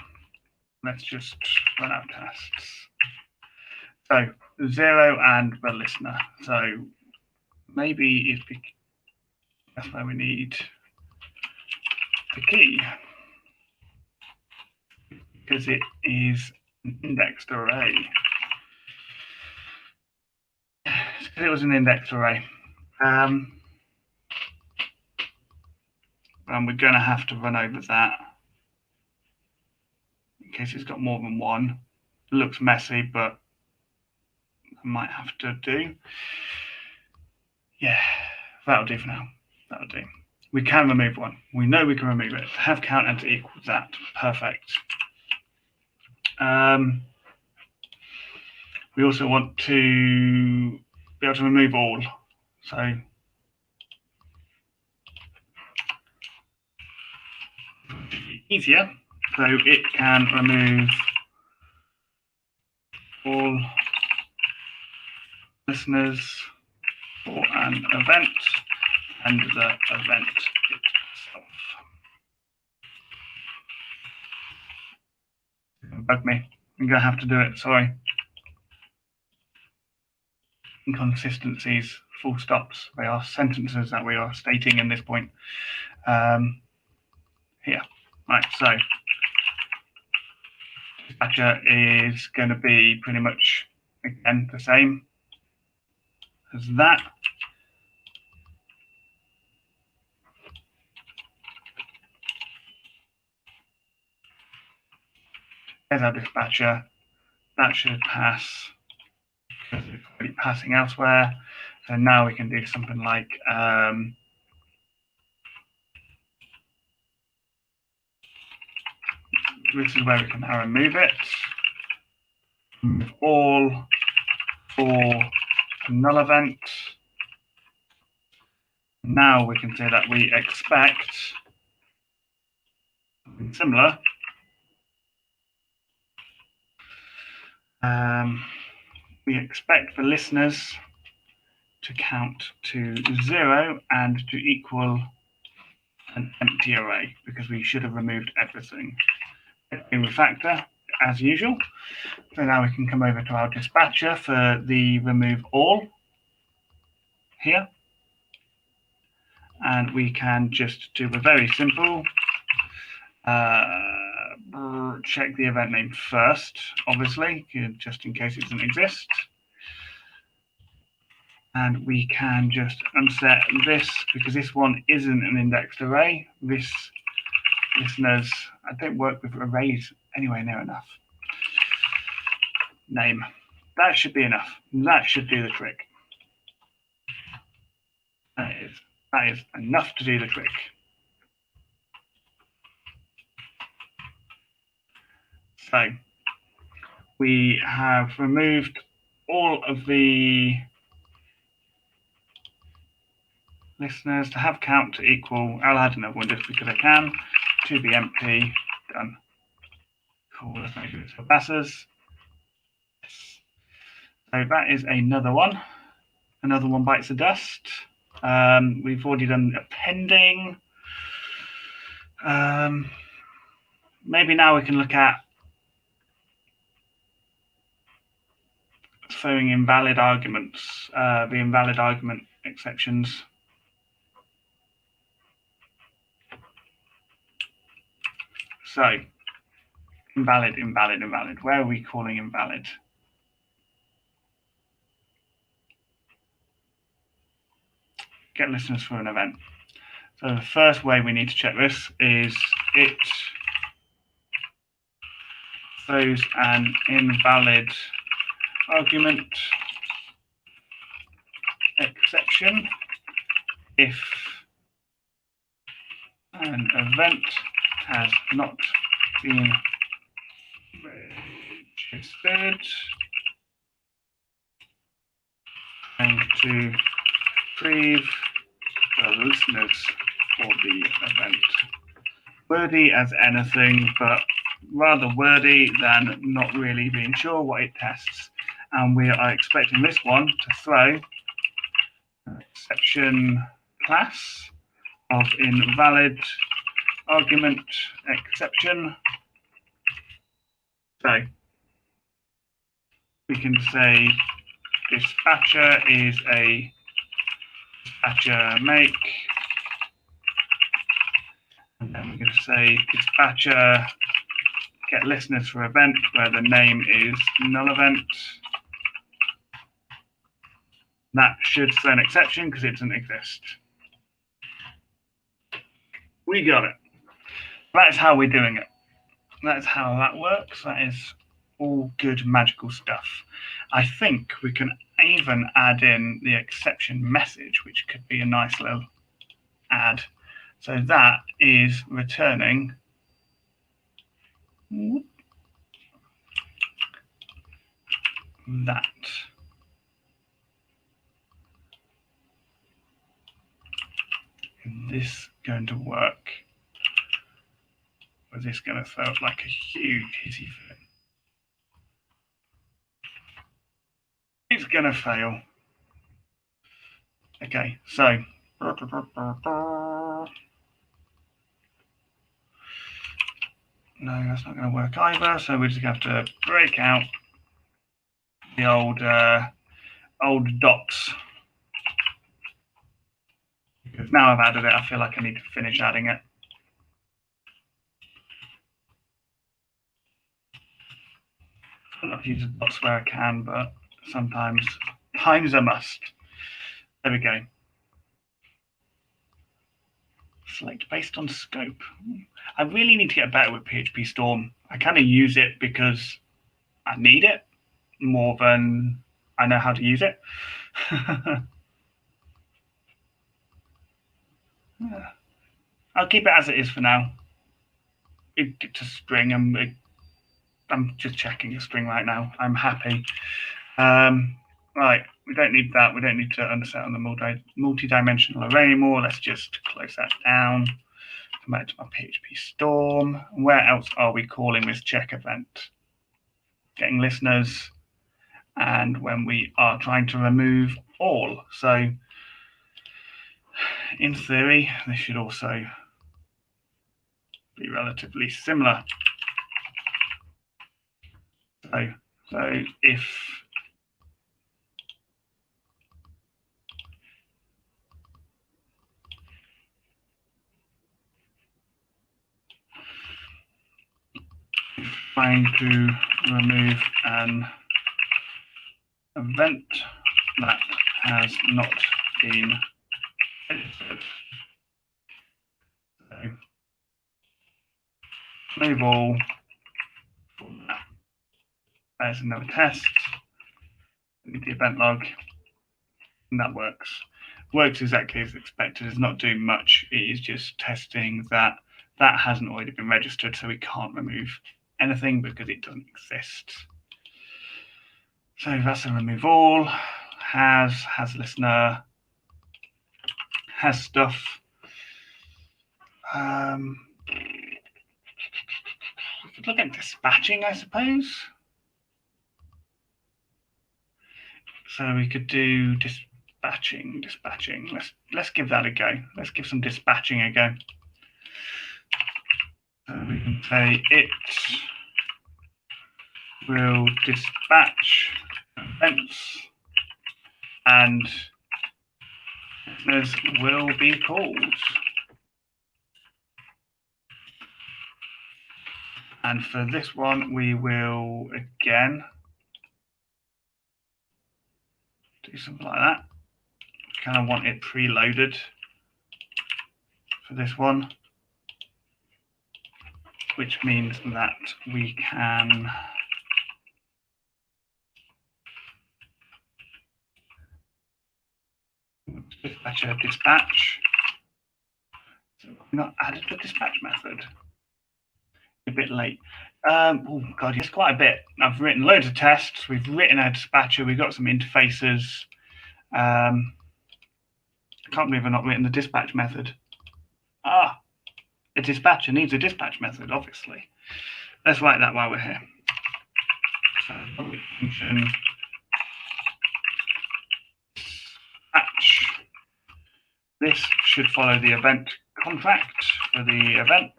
Let's just run our tests. So 0 and the listener. So maybe that's where we need the key, because it is an indexed array. Because it was an indexed array. And we're going to have to run over that in case it's got more than one. It looks messy, but I might have to do. Yeah, that'll do for now. That'll do. We can remove one. We know we can remove it. Have count and equals that. Perfect. We also want to be able to remove all. So easier. So it can remove all listeners for an event and the event itself. Bug me. I'm going to have to do it. Sorry. Inconsistencies full stops. They are sentences that we are stating in this point. Here. Right, so dispatcher is going to be pretty much, again, the same as that. There's our dispatcher. That should pass because it's already passing elsewhere. So now we can do something like this is where we can now remove it. Remove all for null event. Now we can say that we expect something similar. We expect the listeners to count to 0 and to equal an empty array because we should have removed everything. In refactor, as usual. So now we can come over to our dispatcher for the remove all here. And we can just do a very simple check the event name first, obviously, just in case it doesn't exist. And we can just unset this because this one isn't an indexed array. This listeners, I don't work with arrays anywhere near enough. Name. That should be enough. That should do the trick. That is enough to do the trick. So we have removed all of the listeners to have count to equal. I'll add another one just because I can. To be empty. Done. Cool. Let's make it so passes. So that is another one. Another one bites the dust. We've already done appending. Maybe now we can look at throwing invalid arguments, the invalid argument exceptions. So, invalid. Where are we calling invalid? Get listeners for an event. So the first way we need to check this is it throws an invalid argument exception if an event has not been registered and to retrieve the listeners for the event. Wordy as anything, but rather wordy than not really being sure what it tests. And we are expecting this one to throw an exception class of invalid argument exception. So we can say dispatcher is a dispatcher make, and then we're going to say dispatcher get listeners for event where the name is null event. That should throw an exception because it doesn't exist. We got it. That's how we're doing it. That's how that works. That is all good magical stuff. I think we can even add in the exception message, which could be a nice little add. So that is returning that. Is this going to work? Or is this going to throw up like a huge hissy fit? It's going to fail. Okay, so no, that's not going to work either. So we're just going to have to break out the old dots. now I've added it, I feel like I need to finish adding it. I love using dots where I can, but sometimes time's a must. There we go. Select based on scope. I really need to get better with PHP Storm. I kind of use it because I need it more than I know how to use it. I'll keep it as it is for now. It's a string. I'm just checking a string right now. I'm happy. Right, we don't need that. We don't need to underset on the multi-dimensional array anymore. Let's just close that down. Come back to my PHP Storm. Where else are we calling this check event? Getting listeners, and when we are trying to remove all. So in theory, this should also be relatively similar. So if trying to remove an event that has not been edited. So remove all. There's another test. With the event log, and that works. Works exactly as expected. It's not doing much. It is just testing that that hasn't already been registered, so we can't remove anything because it doesn't exist. So that's a remove all. Has listener, has stuff. We could look at dispatching, I suppose. So we could do dispatching. Let's give that a go. Let's give some dispatching a go. So we can say it will dispatch events and listeners will be called. And for this one, we will again do something like that. Kind of want it preloaded for this one, which means that we can dispatch a dispatch. So we've not added the dispatch method. A bit late. Oh God, yes, quite a bit. I've written loads of tests. We've written a dispatcher. We've got some interfaces. I can't believe I've not written the dispatch method. A dispatcher needs a dispatch method, obviously. Let's write that while we're here. So public function dispatch. This should follow the event contract for the event.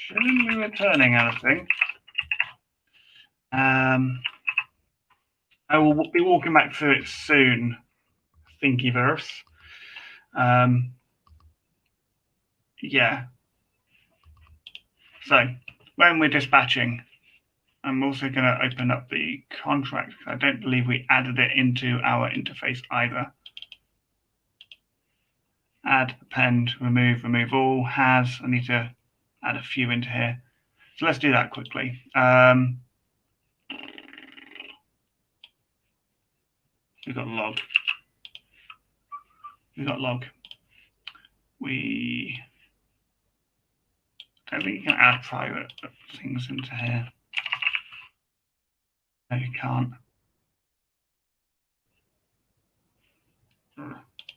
Shouldn't be returning anything. I will be walking back through it soon, Thinkiverse. Yeah. So when we're dispatching, I'm also going to open up the contract. I don't believe we added it into our interface either. Add, append, remove all, has. I need to add a few into here. So let's do that quickly. We've got log. We don't think you can add private things into here. No, you can't.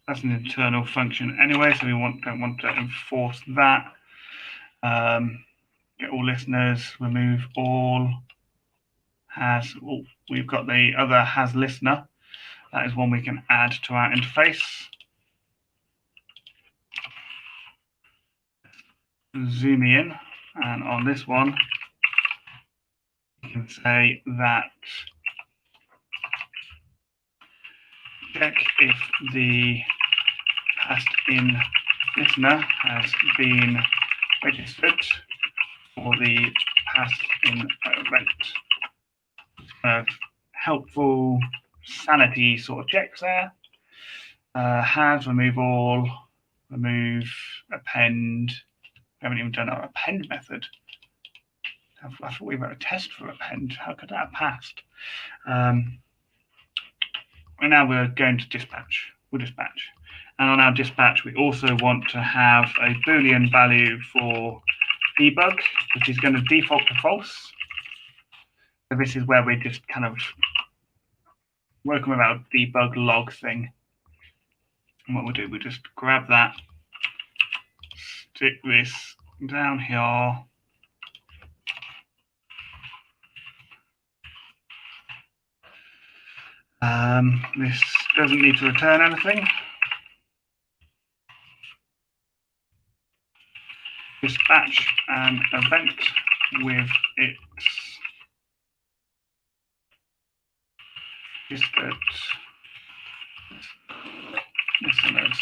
That's an internal function anyway, so we don't want to enforce that. Get all listeners, remove all, has. Oh, we've got the other has listener. That is one we can add to our interface. Zoom in, and on this one, you can say that check if the passed in listener has been registered for the passed in event. Helpful sanity sort of checks there. Has, remove all, remove, append. We haven't even done our append method. I thought we wrote a test for append. How could that have passed? And now we're going to dispatch. We'll dispatch. And on our dispatch, we also want to have a Boolean value for debug, which is going to default to false. So this is where we're just kind of working with our debug log thing. And what we'll do, we'll just grab that, stick this down here. This doesn't need to return anything. Dispatch an event with its registered listeners.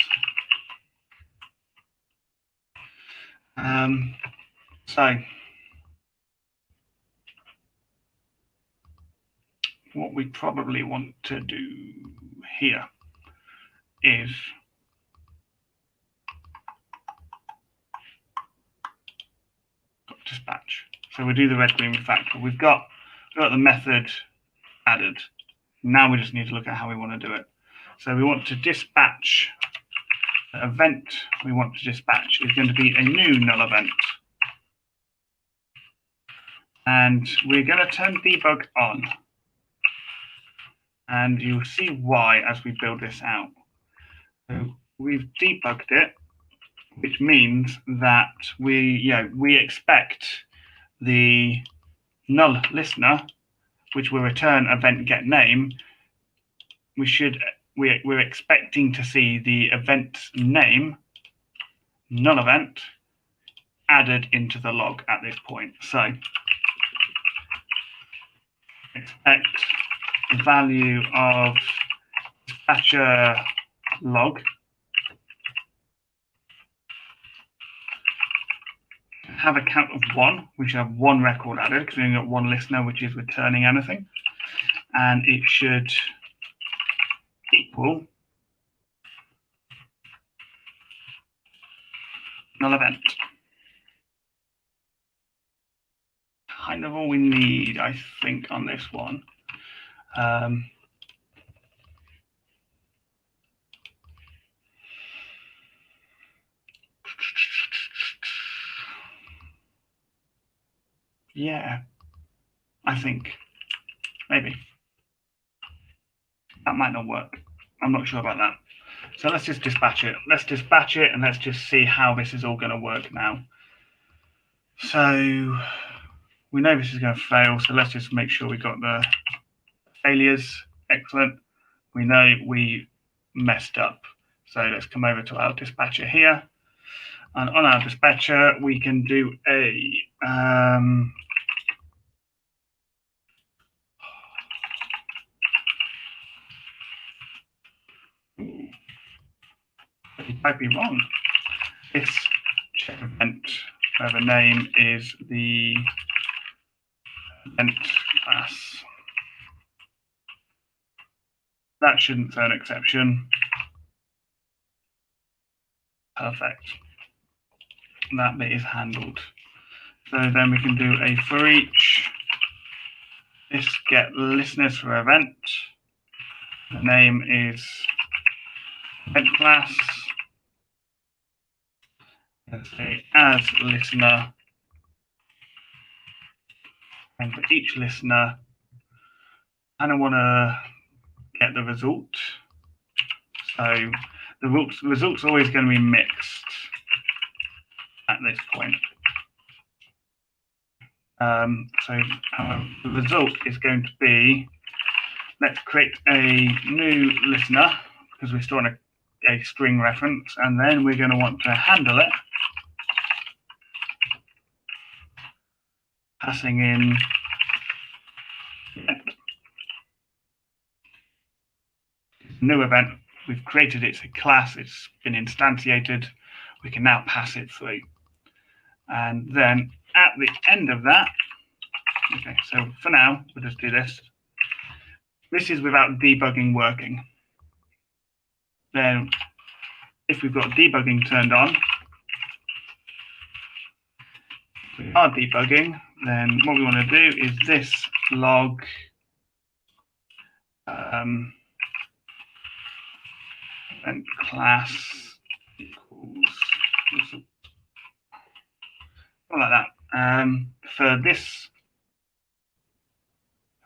So what we probably want to do here is dispatch. So we do the red green refactor. We've got the method added. Now we just need to look at how we want to do it. So we want to dispatch the event we want to dispatch is going to be a new null event. And we're going to turn debug on. And you'll see why as we build this out. So we've debugged it, which means that we expect the null listener, which will return event get name. We're expecting to see the event name, null event, added into the log at this point. So expect the value of dispatcher log have a count of 1. We should have 1 record added because we've only got 1 listener which is returning anything, and it should equal null event. Kind of all we need, I think, on this one. Yeah, I think maybe that might not work. I'm not sure about that. So let's just dispatch it. Let's dispatch it and let's just see how this is all going to work now. So we know this is going to fail. So let's just make sure we got the failures. Excellent. We know we messed up. So let's come over to our dispatcher here. And on our dispatcher, we can do a it might be wrong. This check event where the name is the event class. That shouldn't throw an exception. Perfect. That bit is handled. So then we can do a for each this get listeners for event. The name is event class. Let's say as listener, and for each listener, I don't want to get the result. So the result's always going to be mixed at this point. So the result is going to be, let's create a new listener because we're storing a string reference, and then we're going to want to handle it, passing in new event we've created it's a class, it's been instantiated, we can now pass it through. And then at the end of that, okay, so for now, we'll just do this. This is without debugging working. Then if we've got debugging turned on, we are debugging, then what we want to do is this log event class equals something like that. For this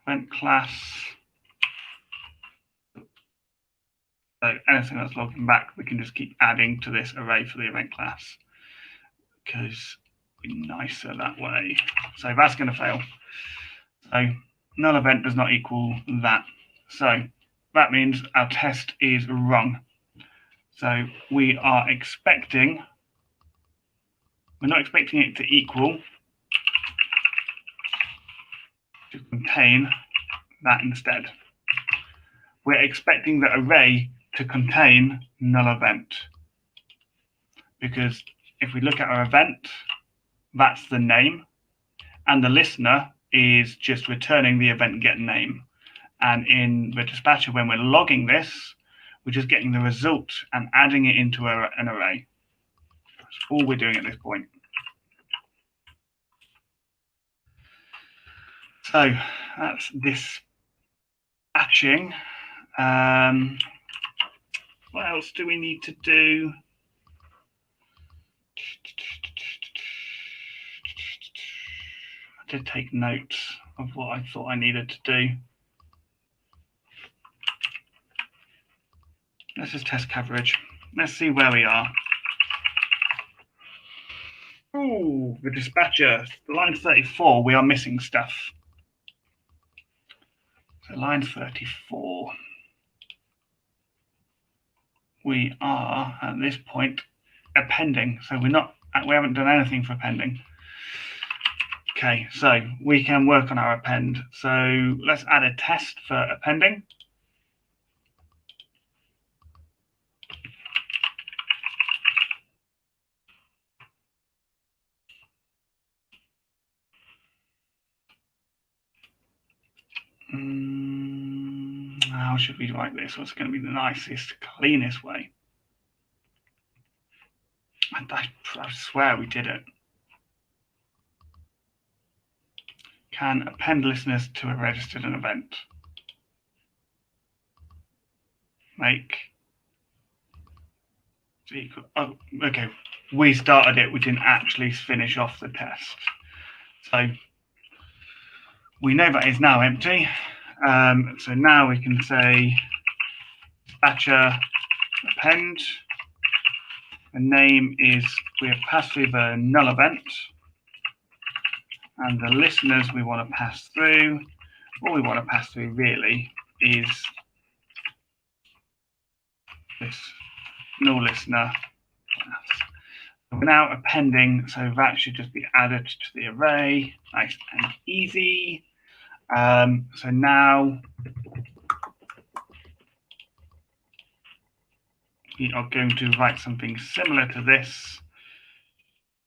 event class, so anything that's logging back, we can just keep adding to this array for the event class because it's nicer that way. So that's going to fail. So null event does not equal that. So that means our test is wrong. So we are expecting, we're not expecting it to equal, to contain that instead. We're expecting the array to contain null event. Because if we look at our event, that's the name, and the listener is just returning the event get name. And in the dispatcher, when we're logging this, we're just getting the result and adding it into an array. That's all we're doing at this point. So that's dispatching. What else do we need to do? I did take notes of what I thought I needed to do. Let's just test coverage. Let's see where we are. Oh, the dispatcher, line 34, we are missing stuff. So line 34. We are at this point appending. So we haven't done anything for appending. Okay, so we can work on our append. So let's add a test for appending. How should we write this? What's going to be the nicest, cleanest way? I swear we did it. Can append listeners to a registered an event. Make equal. Oh, okay. We started it. We didn't actually finish off the test. So we know that is now empty. So now we can say dispatcher append. The name is, we have passed through the null event. And the listeners we want to pass through, all we want to pass through really is this null listener class. We're now appending, so that should just be added to the array, nice and easy. So now we are going to write something similar to this.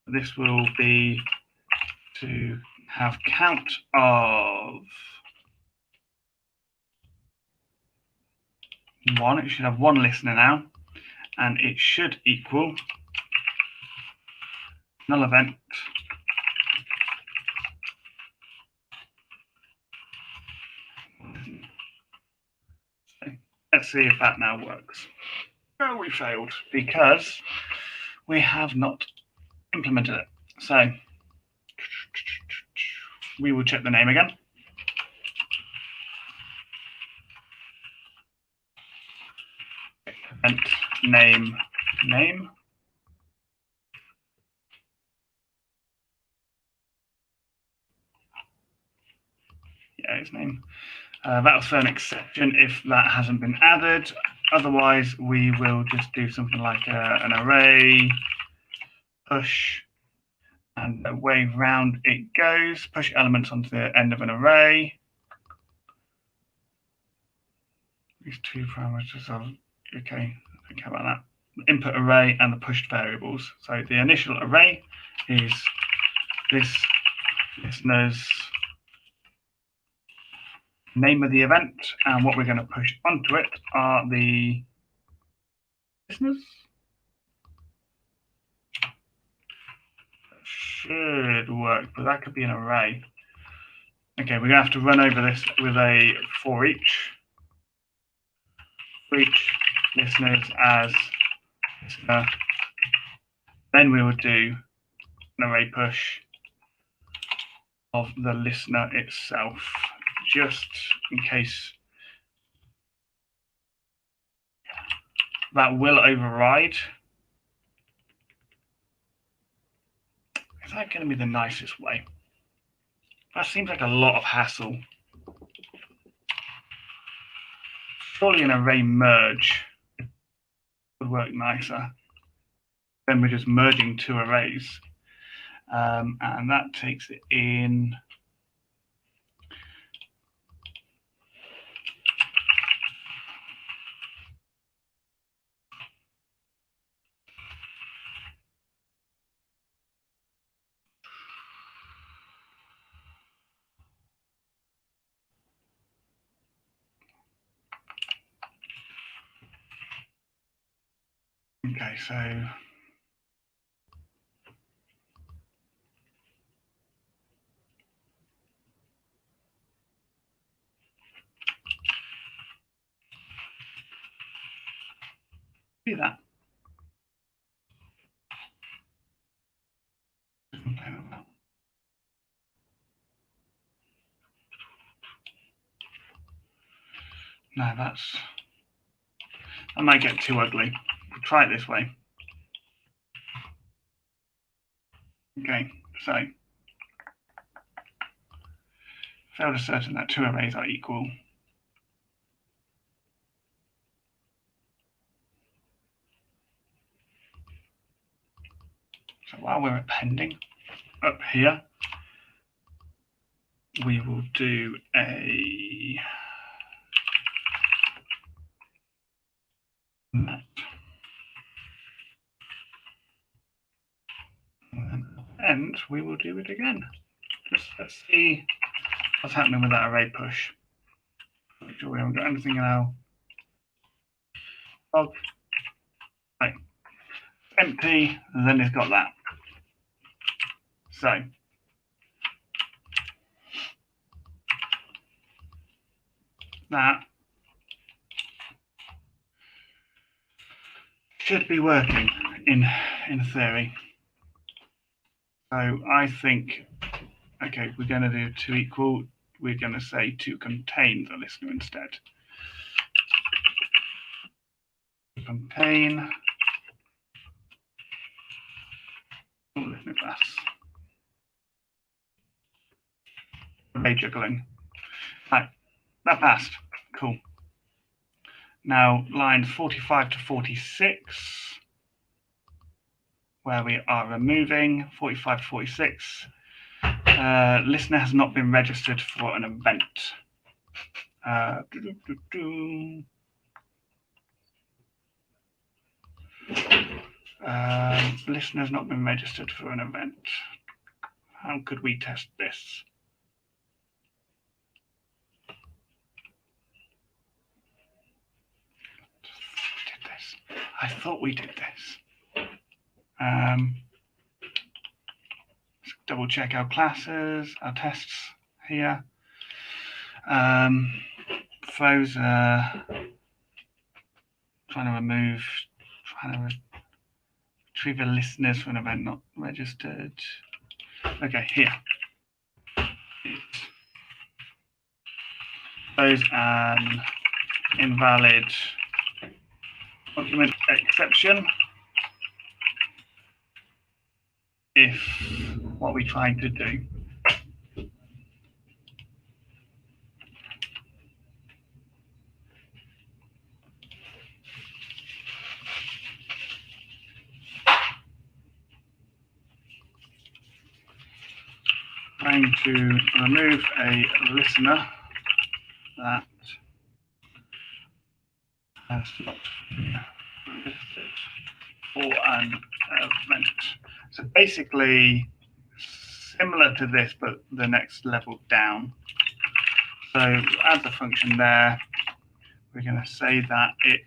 This will be to have count of 1. It should have 1 listener now, and it should equal null event so let's see if that now works. Oh, we failed because we have not implemented it. So we will check the name again. Event name. Yeah, its name. That'll throw an exception if that hasn't been added. Otherwise, we will just do something like an array push, and away round it goes. Push elements onto the end of an array. These 2 parameters are okay, how about that? Input array and the pushed variables. So the initial array is this listener's name of the event, and what we're going to push onto it are the listeners. That should work, but that could be an array. Okay, we're going to have to run over this with a for each listeners as listener. Then we will do an array push of the listener itself, just in case that will override. Is that going to be the nicest way? That seems like a lot of hassle. Surely an array merge would work nicer. Then we're just merging two arrays. And that takes it in. Okay, so do that. No, that might get too ugly. We'll try it this way. Okay, so failed to ascertain that two arrays are equal. So while we're appending up here, we will do a net. And we will do it again. Just let's see what's happening with that array push. Make sure we haven't got anything in our log. Right. Empty, and then it's got that. So that should be working in theory. So I think, okay, we're going to do to equal. We're going to say to contain the listener instead. To contain listener class. Array juggling. Right, that passed. Cool. Now lines 45 to 46, where we are removing 45 to 46. Listener has not been registered for an event. Listener has not been registered for an event. How could we test this? I thought we did this. Let's double check our classes, our tests here. Those trying to retrieve the listeners for an event not registered. Okay, here. Those an invalid document exception if what we're trying to do. Trying to remove a listener that Slot for an event. So basically similar to this, but the next level down. So add the function there. We're going to say that it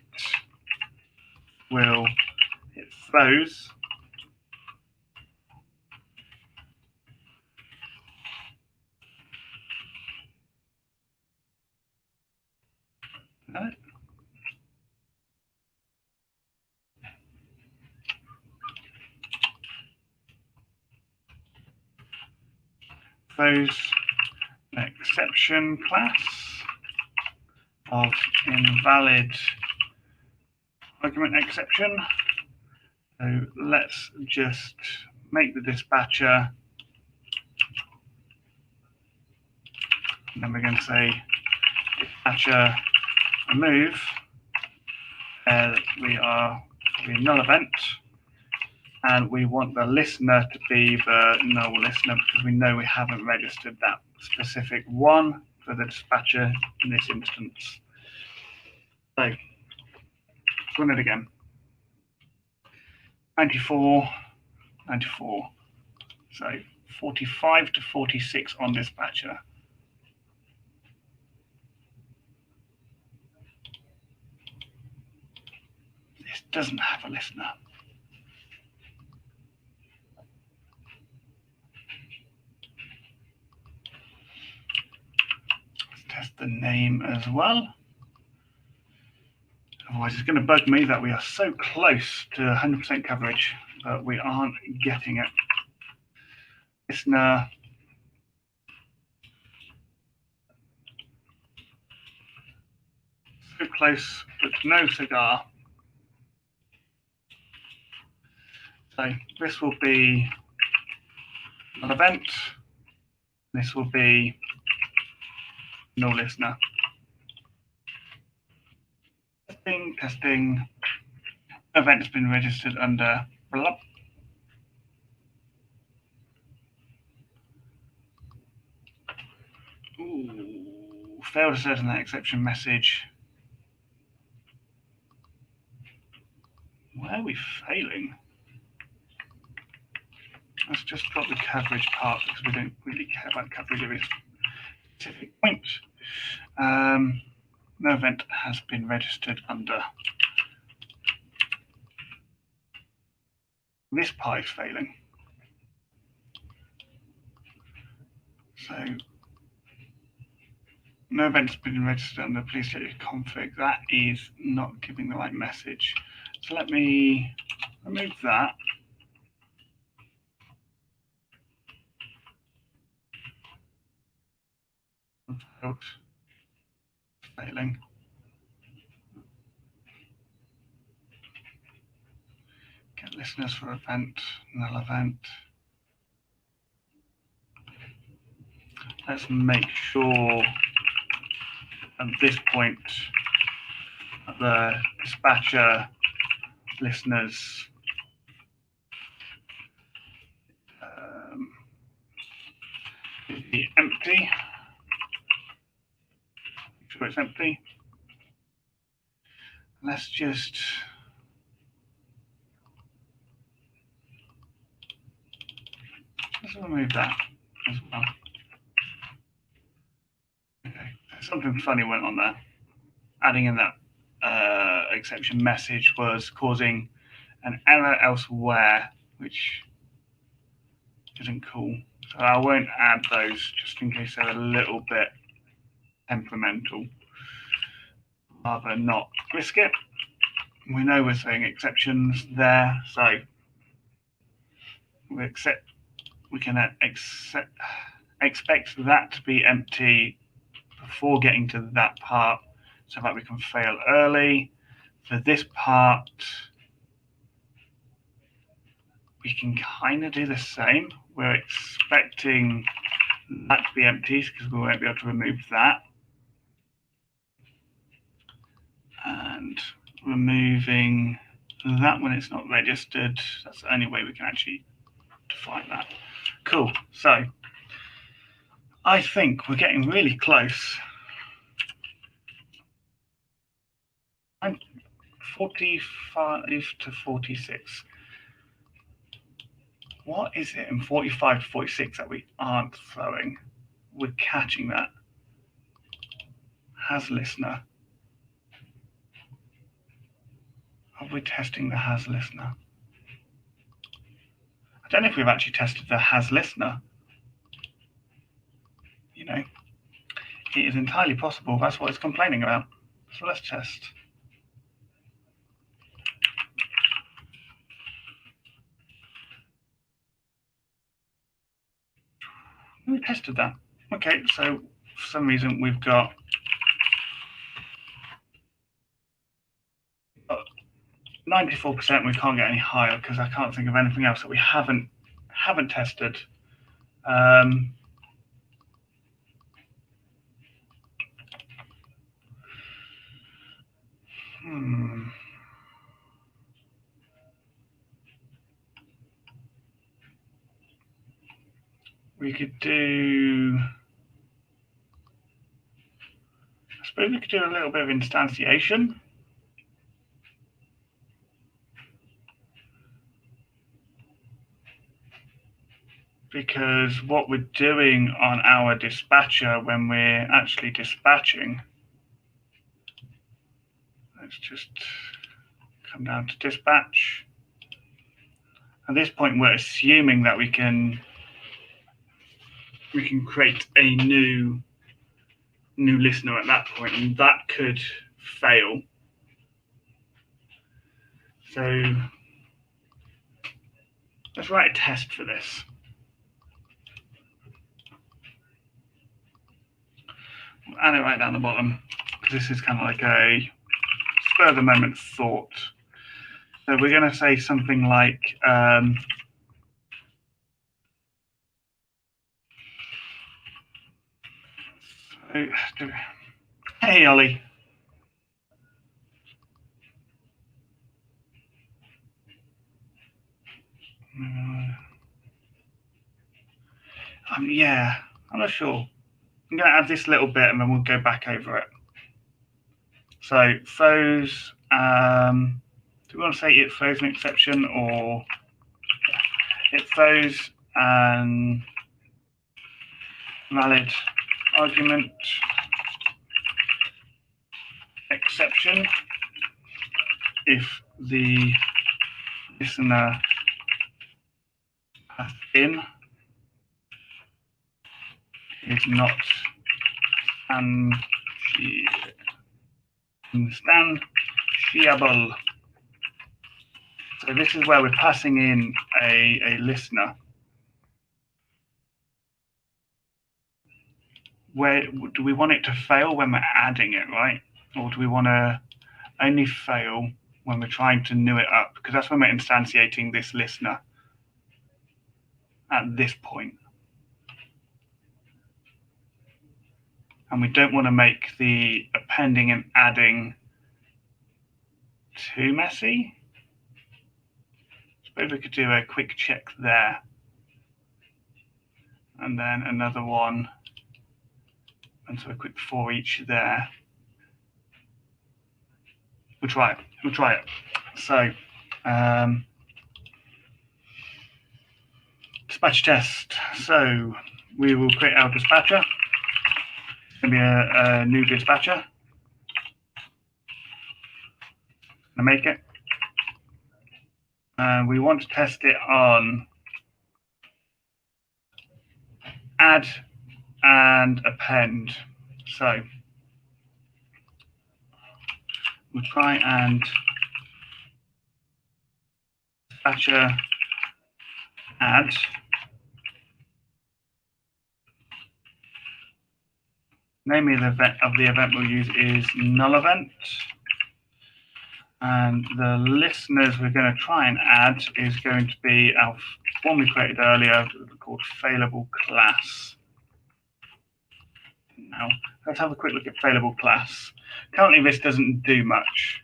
throws throws an exception class of invalid argument exception. So let's just make the dispatcher, and then we're going to say dispatcher remove. We are the null event, and we want the listener to be the null listener because we know we haven't registered that specific one for the dispatcher in this instance. So let's run it again. 94, 94. So 45 to 46 on dispatcher. This doesn't have a listener. Let's test the name as well. Otherwise, it's going to bug me that we are so close to 100% coverage, but we aren't getting it. Listener. So close, but no cigar. So this will be an event. This will be no listener. Testing. Event has been registered under blah. Ooh, failed to certain that exception message. Where are we failing? Let's just drop the coverage part because we don't really care about coverage at this specific point. No event has been registered under. This part is failing. So no event has been registered under. Please check your config. That is not giving the right message. So let me remove that. Failing. Get listeners for event, null event. Let's make sure at this point the dispatcher listeners be empty. Make sure it's empty. Let's just remove that as well. Okay, something funny went on there. Adding in that exception message was causing an error elsewhere, which isn't cool. So I won't add those just in case they're a little bit temperamental. Rather not risk it. We know we're saying exceptions there, so we can expect that to be empty before getting to that part so that we can fail early. For this part, we can kind of do the same. We're expecting that to be empty because we won't be able to remove that. And removing that when it's not registered, that's the only way we can actually define that. Cool. So I think we're getting really close. 45 to 46. What is it in 45 to 46 that we aren't throwing? We're catching that. Has listener. Are we testing the has listener? I don't know if we've actually tested the has listener. You know, it is entirely possible that's what it's complaining about. So let's test. We tested that. Okay, so for some reason we've got 94%. We can't get any higher because I can't think of anything else that we haven't tested. We could do, I suppose we could do a little bit of instantiation. Because what we're doing on our dispatcher when we're actually dispatching, let's just come down to dispatch. At this point, we're assuming that we can create a new listener at that point, and that could fail. So let's write a test for this. We'll add it right down the bottom, because this is kind of like a spur of the moment thought. So we're going to say something like, hey, Ollie. Yeah, I'm not sure. I'm going to add this little bit and then we'll go back over it. So throws, do we want to say it throws an exception, or it throws an valid argument exception if the listener path in is not instantiable. So this is where we're passing in a listener. Where do we want it to fail when we're adding it, right? Or do we want to only fail when we're trying to new it up? Because that's when we're instantiating this listener at this point. And we don't want to make the appending and adding too messy. Suppose we could do a quick check there. And then another one. And so a quick for each there. We'll try it. So, dispatch test. So we will create our dispatcher. It's going to be a new dispatcher. I'm going to make it. We want to test it on add and append. So we'll try and dispatcher add. Name of the event we'll use is null event. And the listeners we're going to try and add is going to be our one we created earlier called failable class. Now, let's have a quick look at failable class. Currently, this doesn't do much.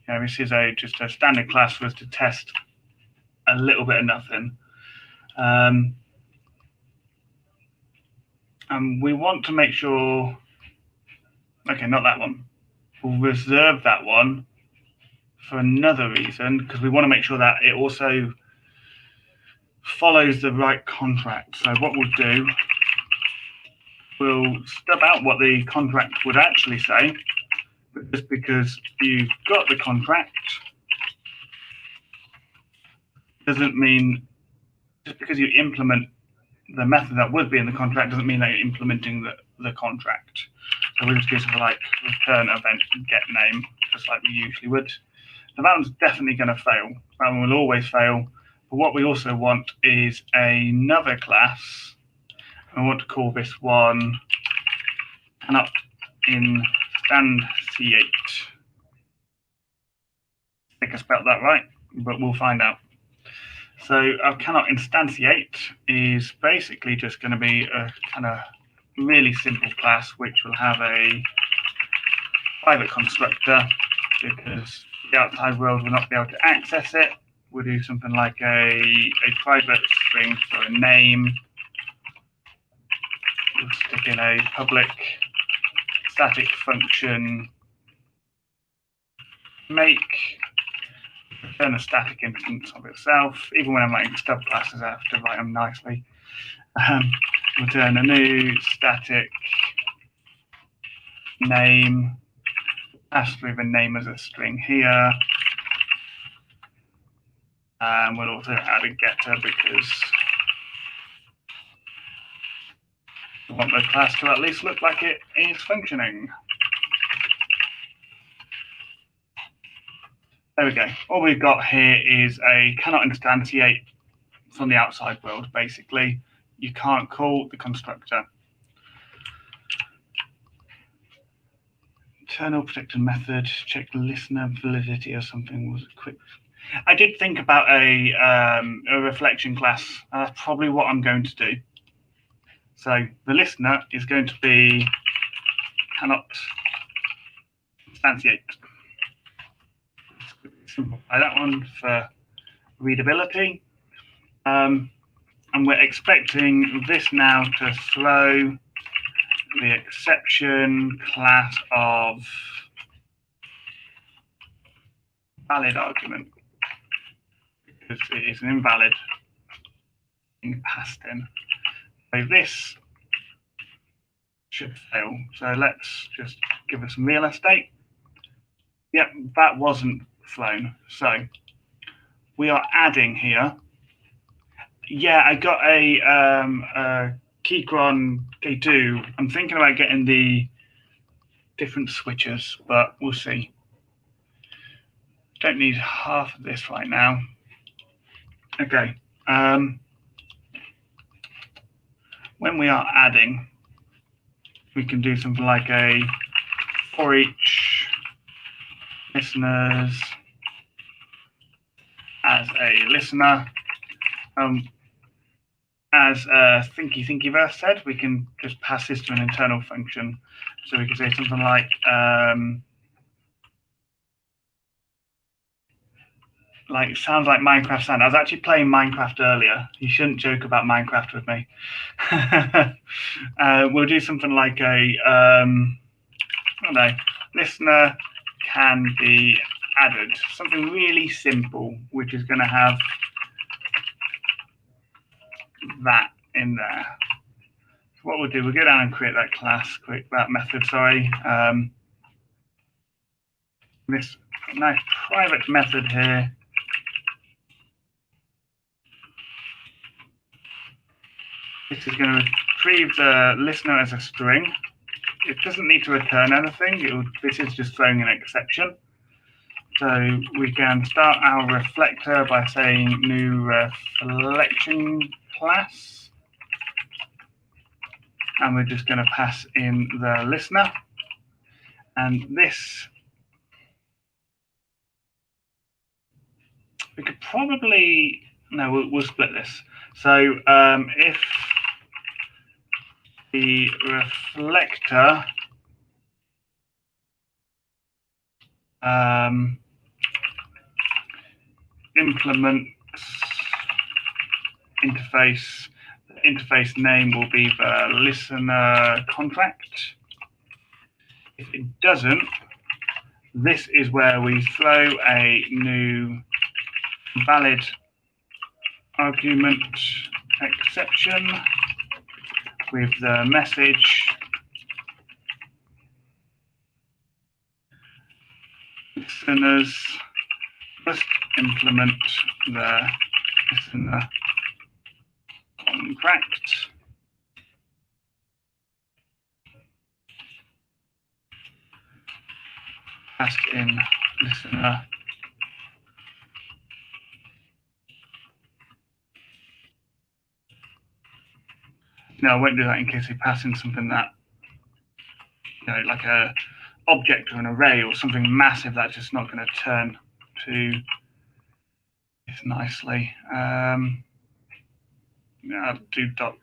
You know, this is just a standard class for us to test a little bit of nothing. And we want to make sure, okay, not that one. We'll reserve that one for another reason, because we want to make sure that it also follows the right contract. So what we'll do, we'll stub out what the contract would actually say, but just because you've got the contract doesn't mean, just because you implement the method that would be in the contract doesn't mean that you're implementing the contract. So we'll just do something like return event get name, just like we usually would. So that one's definitely going to fail. That one will always fail. But what we also want is another class. I want to call this one cannot instantiate. I think I spelled that right, but we'll find out. So our cannot instantiate is basically just going to be a kind of really simple class which will have a private constructor, because the outside world will not be able to access it. We'll do something like a private string for a name. We'll stick in a public static function make, return a static instance of itself. Even when I'm writing stub classes, I have to write them nicely. Return a new static name, pass through the name as a string here. And we'll also add a getter because we want the class to at least look like it is functioning. There we go. All we've got here is a cannot instantiate from the outside world, basically. You can't call the constructor. Internal protected method, check listener validity or something. Was it quick? I did think about a reflection class. That's probably what I'm going to do. So the listener is going to be cannot instantiate. Simplify that one for readability. And we're expecting this now to throw the exception class of valid argument, because it is an invalid thing passed in. So this should fail. So let's just give it some real estate. Yep, that wasn't flown. So we are adding here. Yeah, I got a Keychron K2. I'm thinking about getting the different switches, but we'll see. Don't need half of this right now. Okay. When we are adding, we can do something like a for each listeners as a listener. As Thinkyverse said, we can just pass this to an internal function. So we can say something like sounds like Minecraft sound. I was actually playing Minecraft earlier. You shouldn't joke about Minecraft with me. We'll do something like a I don't know, listener can be added. Something really simple, which is going to have that in there. So what we'll do, we'll go down and create that class, create that method, sorry. This nice private method here. This is going to retrieve the listener as a string. It doesn't need to return anything. This is just throwing an exception. So we can start our reflector by saying new reflection class. And we're just going to pass in the listener. And this, we could probably, no, we'll split this. So if the reflector implements interface, the interface name will be the listener contract. If it doesn't, This is where we throw a new valid argument exception with the message listeners must implement the listener contract. Passed in listener no, I won't do that in case we pass in something that, like a object or an array or something massive that's just not going to turn to this nicely. I'll do doc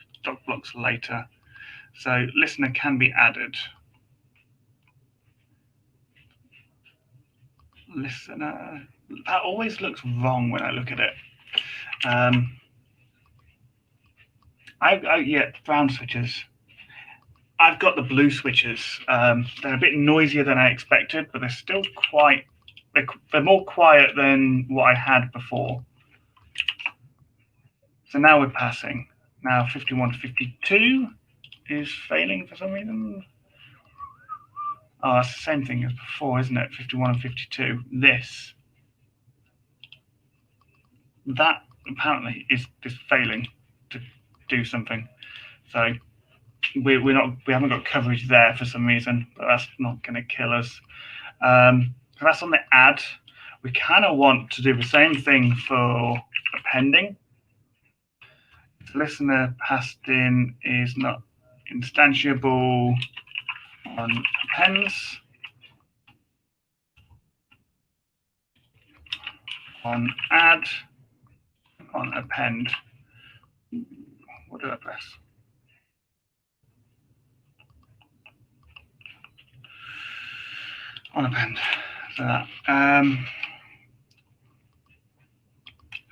blocks later. So listener can be added. Listener, that always looks wrong when I look at it. Yeah, brown switches. I've got the blue switches. They're a bit noisier than I expected, but they're still they're more quiet than what I had before. So now we're passing. Now 51 to 52 is failing for some reason. Oh, it's the same thing as before, isn't it? 51 and 52. That apparently is failing to do something. So we haven't got coverage there for some reason, but that's not going to kill us. So that's on the add. We kind of want to do the same thing for appending. If listener passed in is not instantiable on appends. On add, on append. What did I press? On append. So that.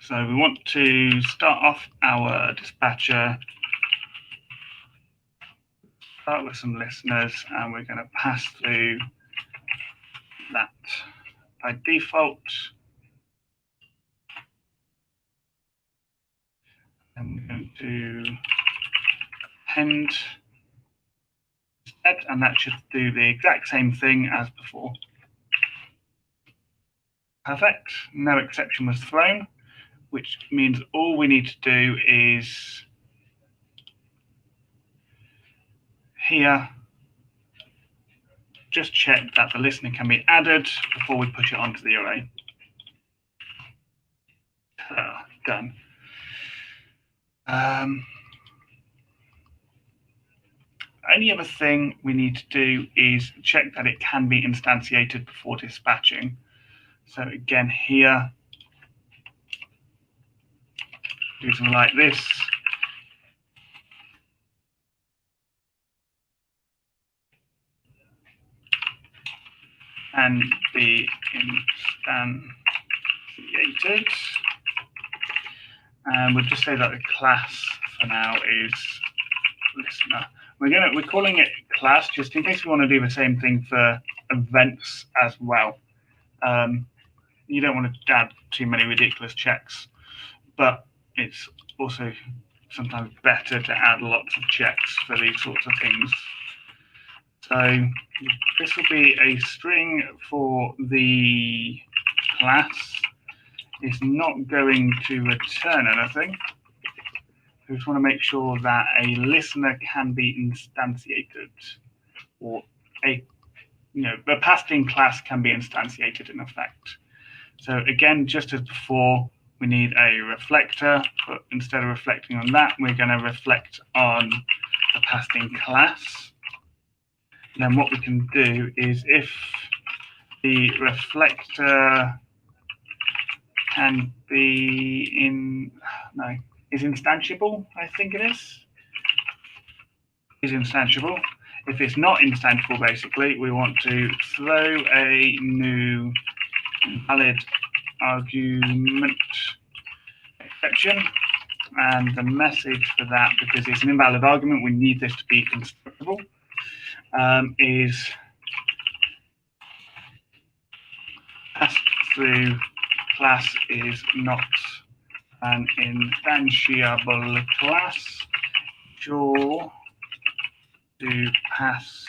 So we want to start off our dispatcher, start with some listeners, and we're going to pass through that by default. I'm going to append instead, and that should do the exact same thing as before. Perfect. No exception was thrown, which means all we need to do is here just check that the listener can be added before we push it onto the array. Done. Only other thing we need to do is check that it can be instantiated before dispatching. So again here, do something like this. And be instantiated. And we'll just say that the class for now is listener. We're calling it class just in case we want to do the same thing for events as well. You don't want to add too many ridiculous checks, but it's also sometimes better to add lots of checks for these sorts of things. So this will be a string for the class. It's not going to return anything. We just want to make sure that a listener can be instantiated, or the passed-in class can be instantiated in effect. So again, just as before, we need a reflector, but instead of reflecting on that, we're going to reflect on the passed-in class. And then what we can do is if the reflector can be is instantiable, I think it is instantiable. If it's not instantiable, basically, we want to throw a new valid argument exception, and the message for that, because it's an invalid argument, we need this to be constructible, is pass-through class is not an instantiable class. Sure to pass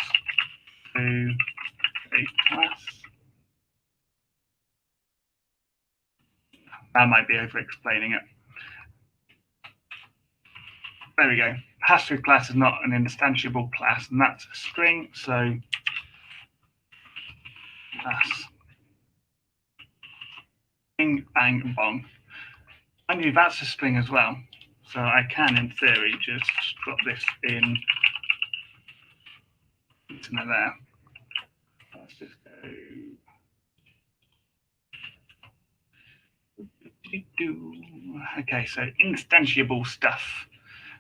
through a class. That might be over-explaining it. There we go. Pass-through class is not an instantiable class, and that's a string, so pass. Bing, bang, bong. I knew that's a string as well, so I can, in theory, just drop this in into there. Let's just go. Okay, so instantiable stuff.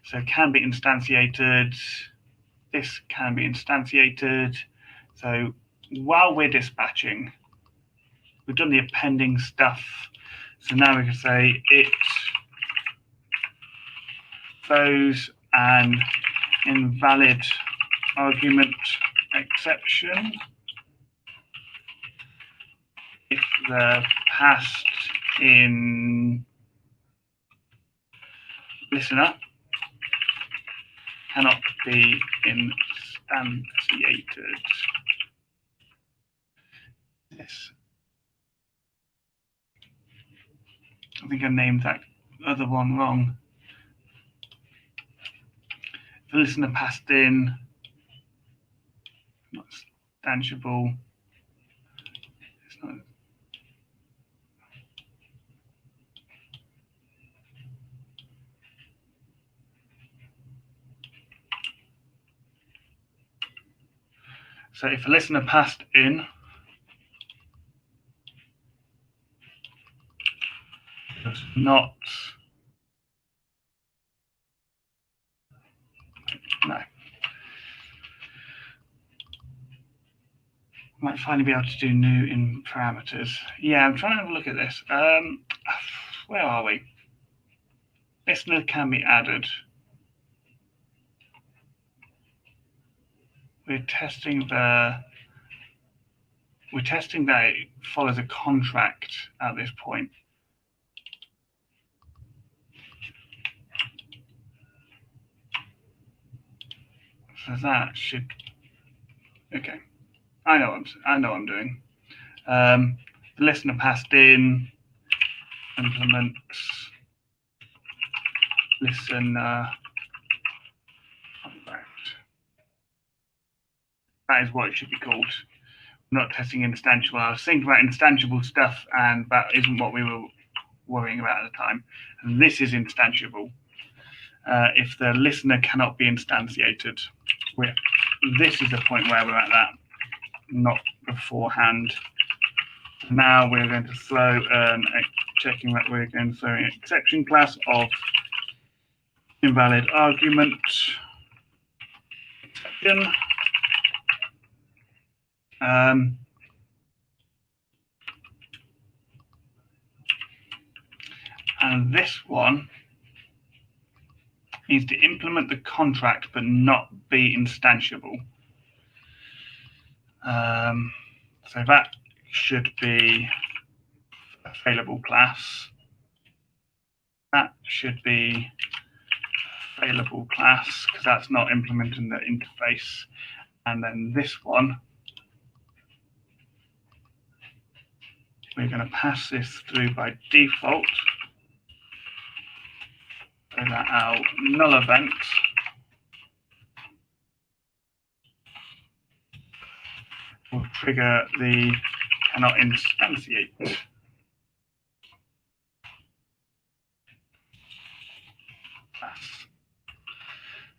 So can be instantiated. This can be instantiated. So while we're dispatching, we've done the appending stuff. So now we can say it throws an invalid argument exception if the passed in listener cannot be instantiated. Yes. I think I named that other one wrong. The listener passed in, not instantiable. It's not. So if a listener passed in, does not, no. Might finally be able to do new in parameters. Yeah, I'm trying to have a look at this. Where are we? Listener can be added. We're testing that it follows a contract at this point. So that should, okay. I know I'm doing. The listener passed in, implement listener contract. That is what it should be called. We're not testing instantiable. I was thinking about instantiable stuff, and that isn't what we were worrying about at the time. And this is instantiable. If the listener cannot be instantiated, this is the point where we're at that, not beforehand. Now we're going to throw checking that we're going to throw an exception class of invalid argument exception. And this one needs to implement the contract but not be instantiable. So that should be a failable class. That should be a failable class because that's not implementing the interface. And then this one, we're going to pass this through by default. So that our null event will trigger the cannot instantiate class.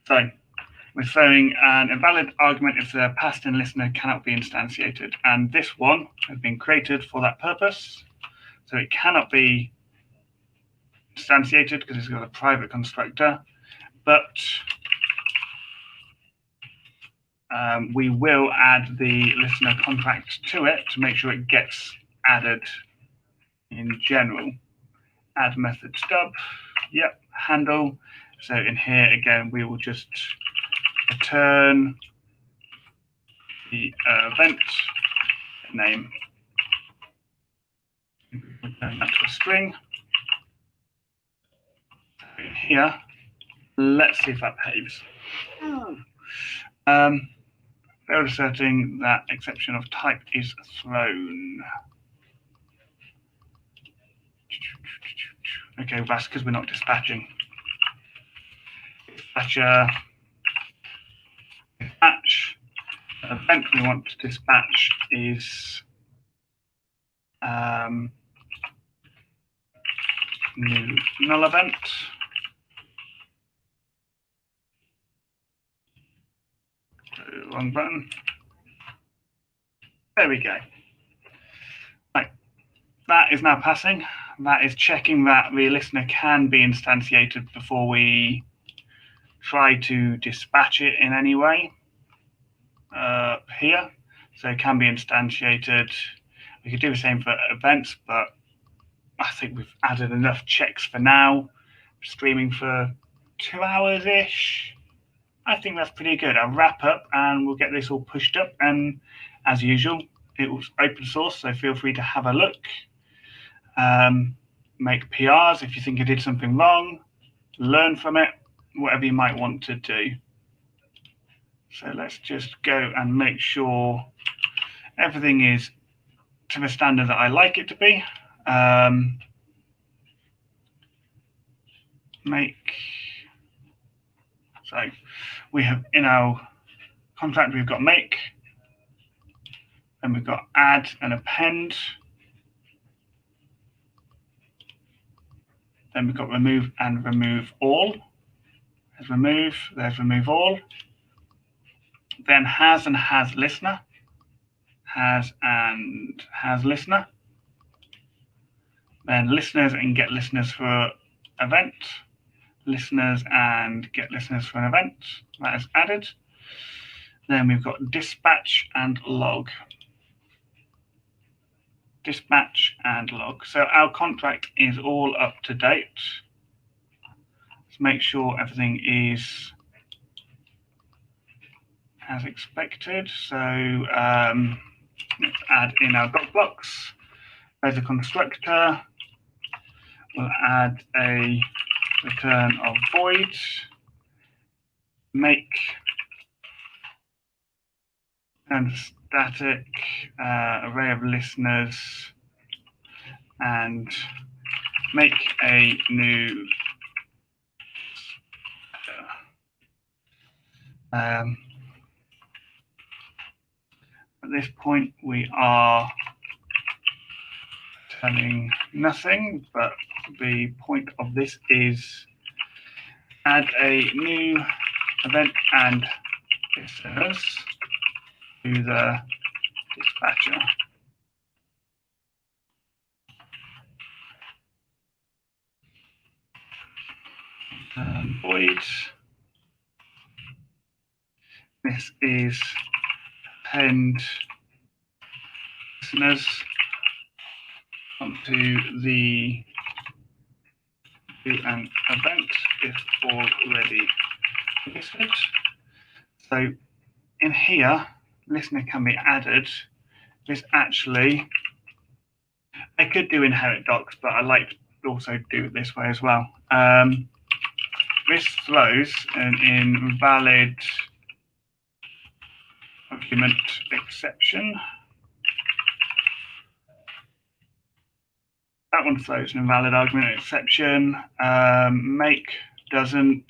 So we're throwing an invalid argument if the passed in listener cannot be instantiated. And this one has been created for that purpose. So it cannot be instantiated because it's got a private constructor, but we will add the listener contract to it to make sure it gets added in general. Add method stub, yep, handle. So in here again, we will just return the event name. Return that to a string. So here, let's see if that behaves. Failed asserting that exception of type is thrown. Okay, that's because we're not dispatching. Dispatch. The event we want to dispatch is new null event. Wrong button. There we go. Right. That is now passing. That is checking that the listener can be instantiated before we try to dispatch it in any way. Here, so it can be instantiated. We could do the same for events, but I think we've added enough checks for now. Streaming for 2 hours-ish. I think that's pretty good. I'll wrap up and we'll get this all pushed up. And as usual, it was open source, so feel free to have a look. Make PRs if you think you did something wrong. Learn from it, whatever you might want to do. So let's just go and make sure everything is to the standard that I like it to be. So we have in our contract, we've got make, and we've got add and append. Then we've got remove and remove all. There's remove all. Then has and has listener. Has and has listener. Then listeners and get listeners for event. Listeners and get listeners for an event. That is added. Then we've got dispatch and log. Dispatch and log. So our contract is all up to date. Let's make sure everything is as expected. So let's add in our doc blocks. There's a constructor. We'll add a return of void. Make and static array of listeners and make a new at this point we are returning nothing, but the point of this is add a new event and listeners to the dispatcher. Void. This is append listeners onto the do an event if already listed. So in here, listener can be added. This actually, I could do inherit docs, but I like to also do it this way as well. This throws an invalid document exception. That one throws an invalid argument exception. Make doesn't.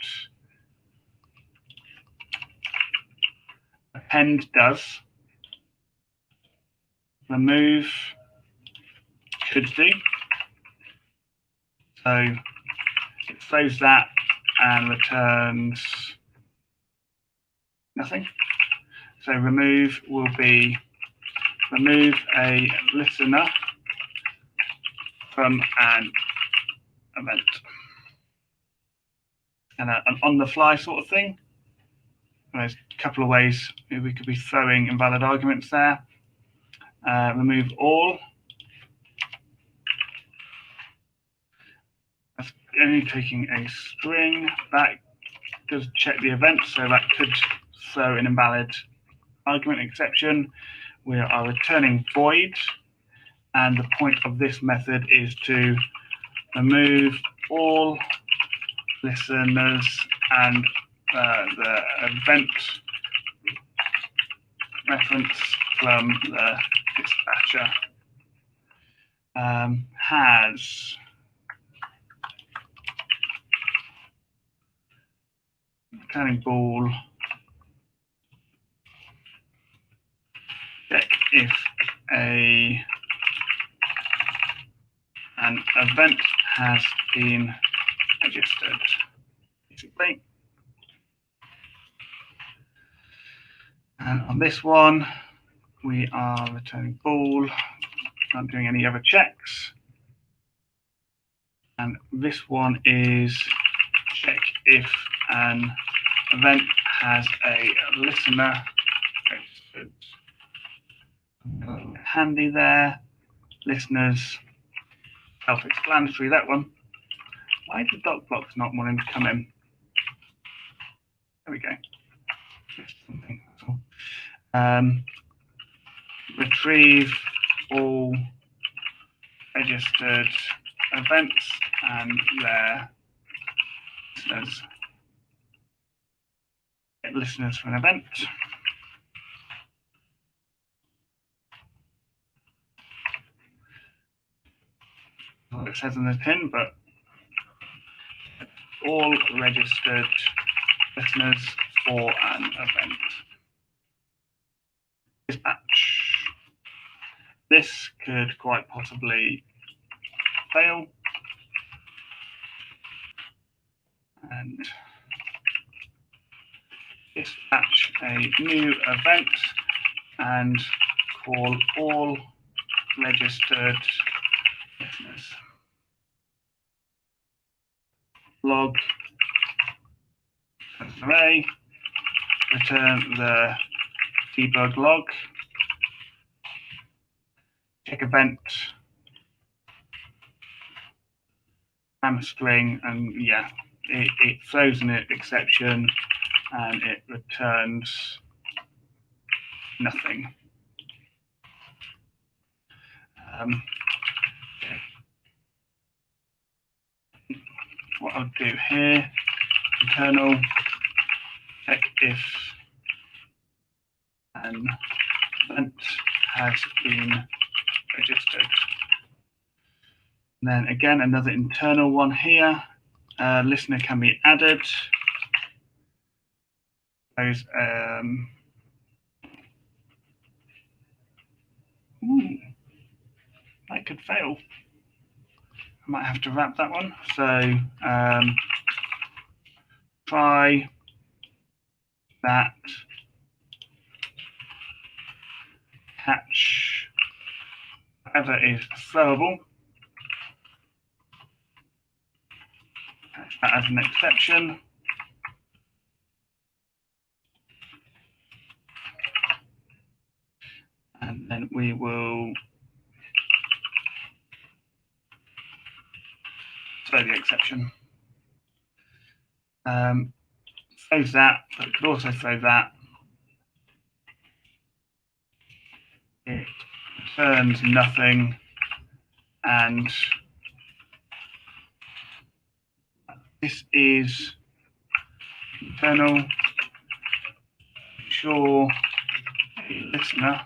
Append does. Remove could do. So it throws that and returns nothing. So remove will be remove a listener from an event. And an on-the-fly sort of thing. There's a couple of ways we could be throwing invalid arguments there. Remove all. That's only taking a string. That does check the event, so that could throw an invalid argument exception. We are returning void. And the point of this method is to remove all listeners and the event reference from the dispatcher has returning ball check if an event has been registered, basically. And on this one, we are returning ball, not doing any other checks. And this one is check if an event has a listener registered. Handy there. Listeners, self-explanatory, that one. Why the doc block's not wanting to come in? There we go. Something, that's all. Retrieve all registered events and their listeners. Get listeners for an event. What it says in the tin, but all registered listeners for an event. Dispatch. This could quite possibly fail. And dispatch a new event and call all registered listeners. Log array, return the debug log, check event, string, and yeah, it throws an exception and it returns nothing. What I'll do here, internal, check if an event has been registered. And then again, another internal one here. Listener can be added. Those, that could fail. I might have to wrap that one. So try that catch whatever is throwable. Catch that as an exception. And then we will throw the exception. Throws that, but it could also throw that. It returns nothing, and this is internal. Sure, listener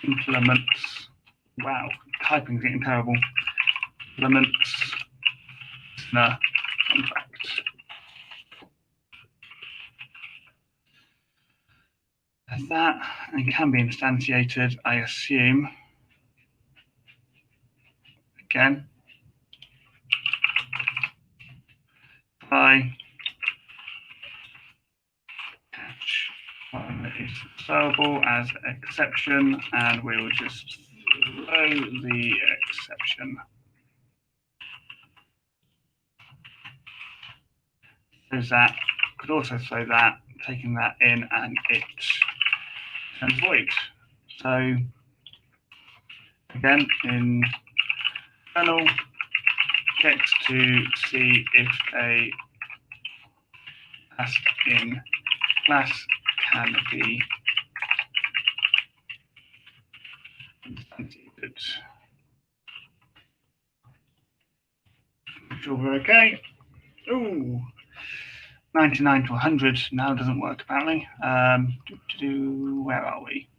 implements. Wow, typing's getting terrible. Implements listener contract. There's that, and can be instantiated, I assume. Again, try catch what is throwable as exception, and we will just throw the exception. There's that. Could also throw that, taking that in, and it turns void. So again, in internal, checks to see if a class in class can be Sure we're okay. Ooh, 99 to 100 now doesn't work apparently. Where are we?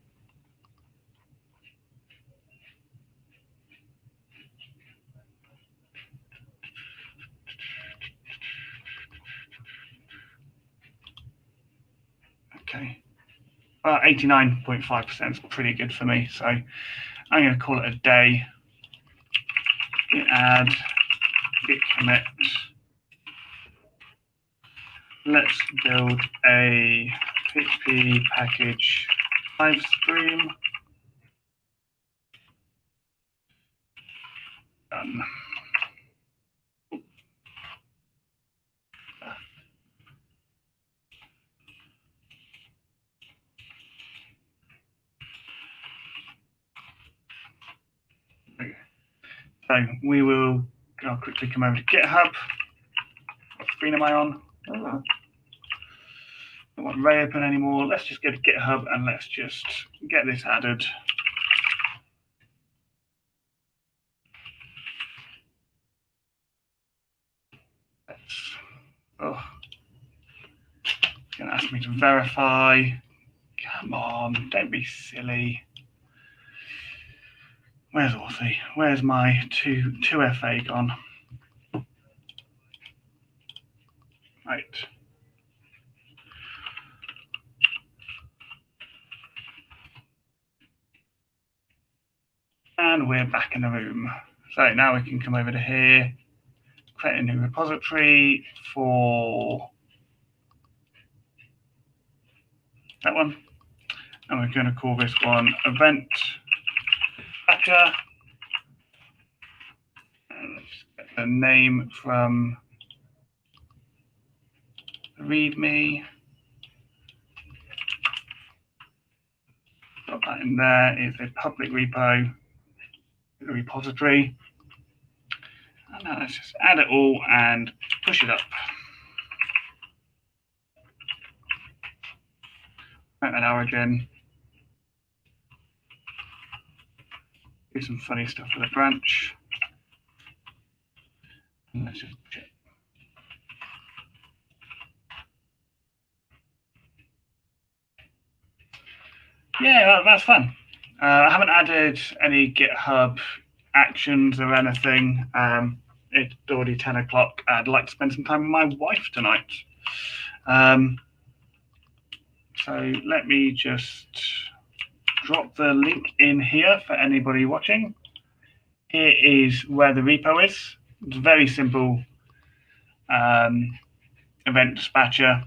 Okay. 89.5% is pretty good for me. So I'm going to call it a day. Git add, git commit. Let's build a PHP package live stream. Done. Okay. So we will. I'll quickly come over to GitHub. What screen am I on? Oh. Don't want Ray open anymore. Let's just go to GitHub and let's just get this added. Oh, it's going to ask me to verify. Come on, don't be silly. Where's Authy? Where's my 2FA gone? Right. And we're back in the room. So now we can come over to here, create a new repository for that one. And we're going to call this one event patcher. And let's get the name from the README. Got that in there. It's a public repo, a repository. And now let's just add it all and push it up. Make an origin. Do some funny stuff with a branch. And let's just push it. Yeah, that's fun. I haven't added any GitHub Actions or anything. It's already 10 o'clock. I'd like to spend some time with my wife tonight. So let me just drop the link in here for anybody watching. Here is where the repo is. It's a very simple event dispatcher.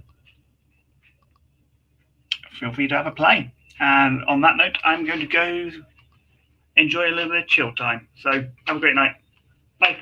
Feel free to have a play. And on that note, I'm going to go enjoy a little bit of chill time. So have a great night. Bye.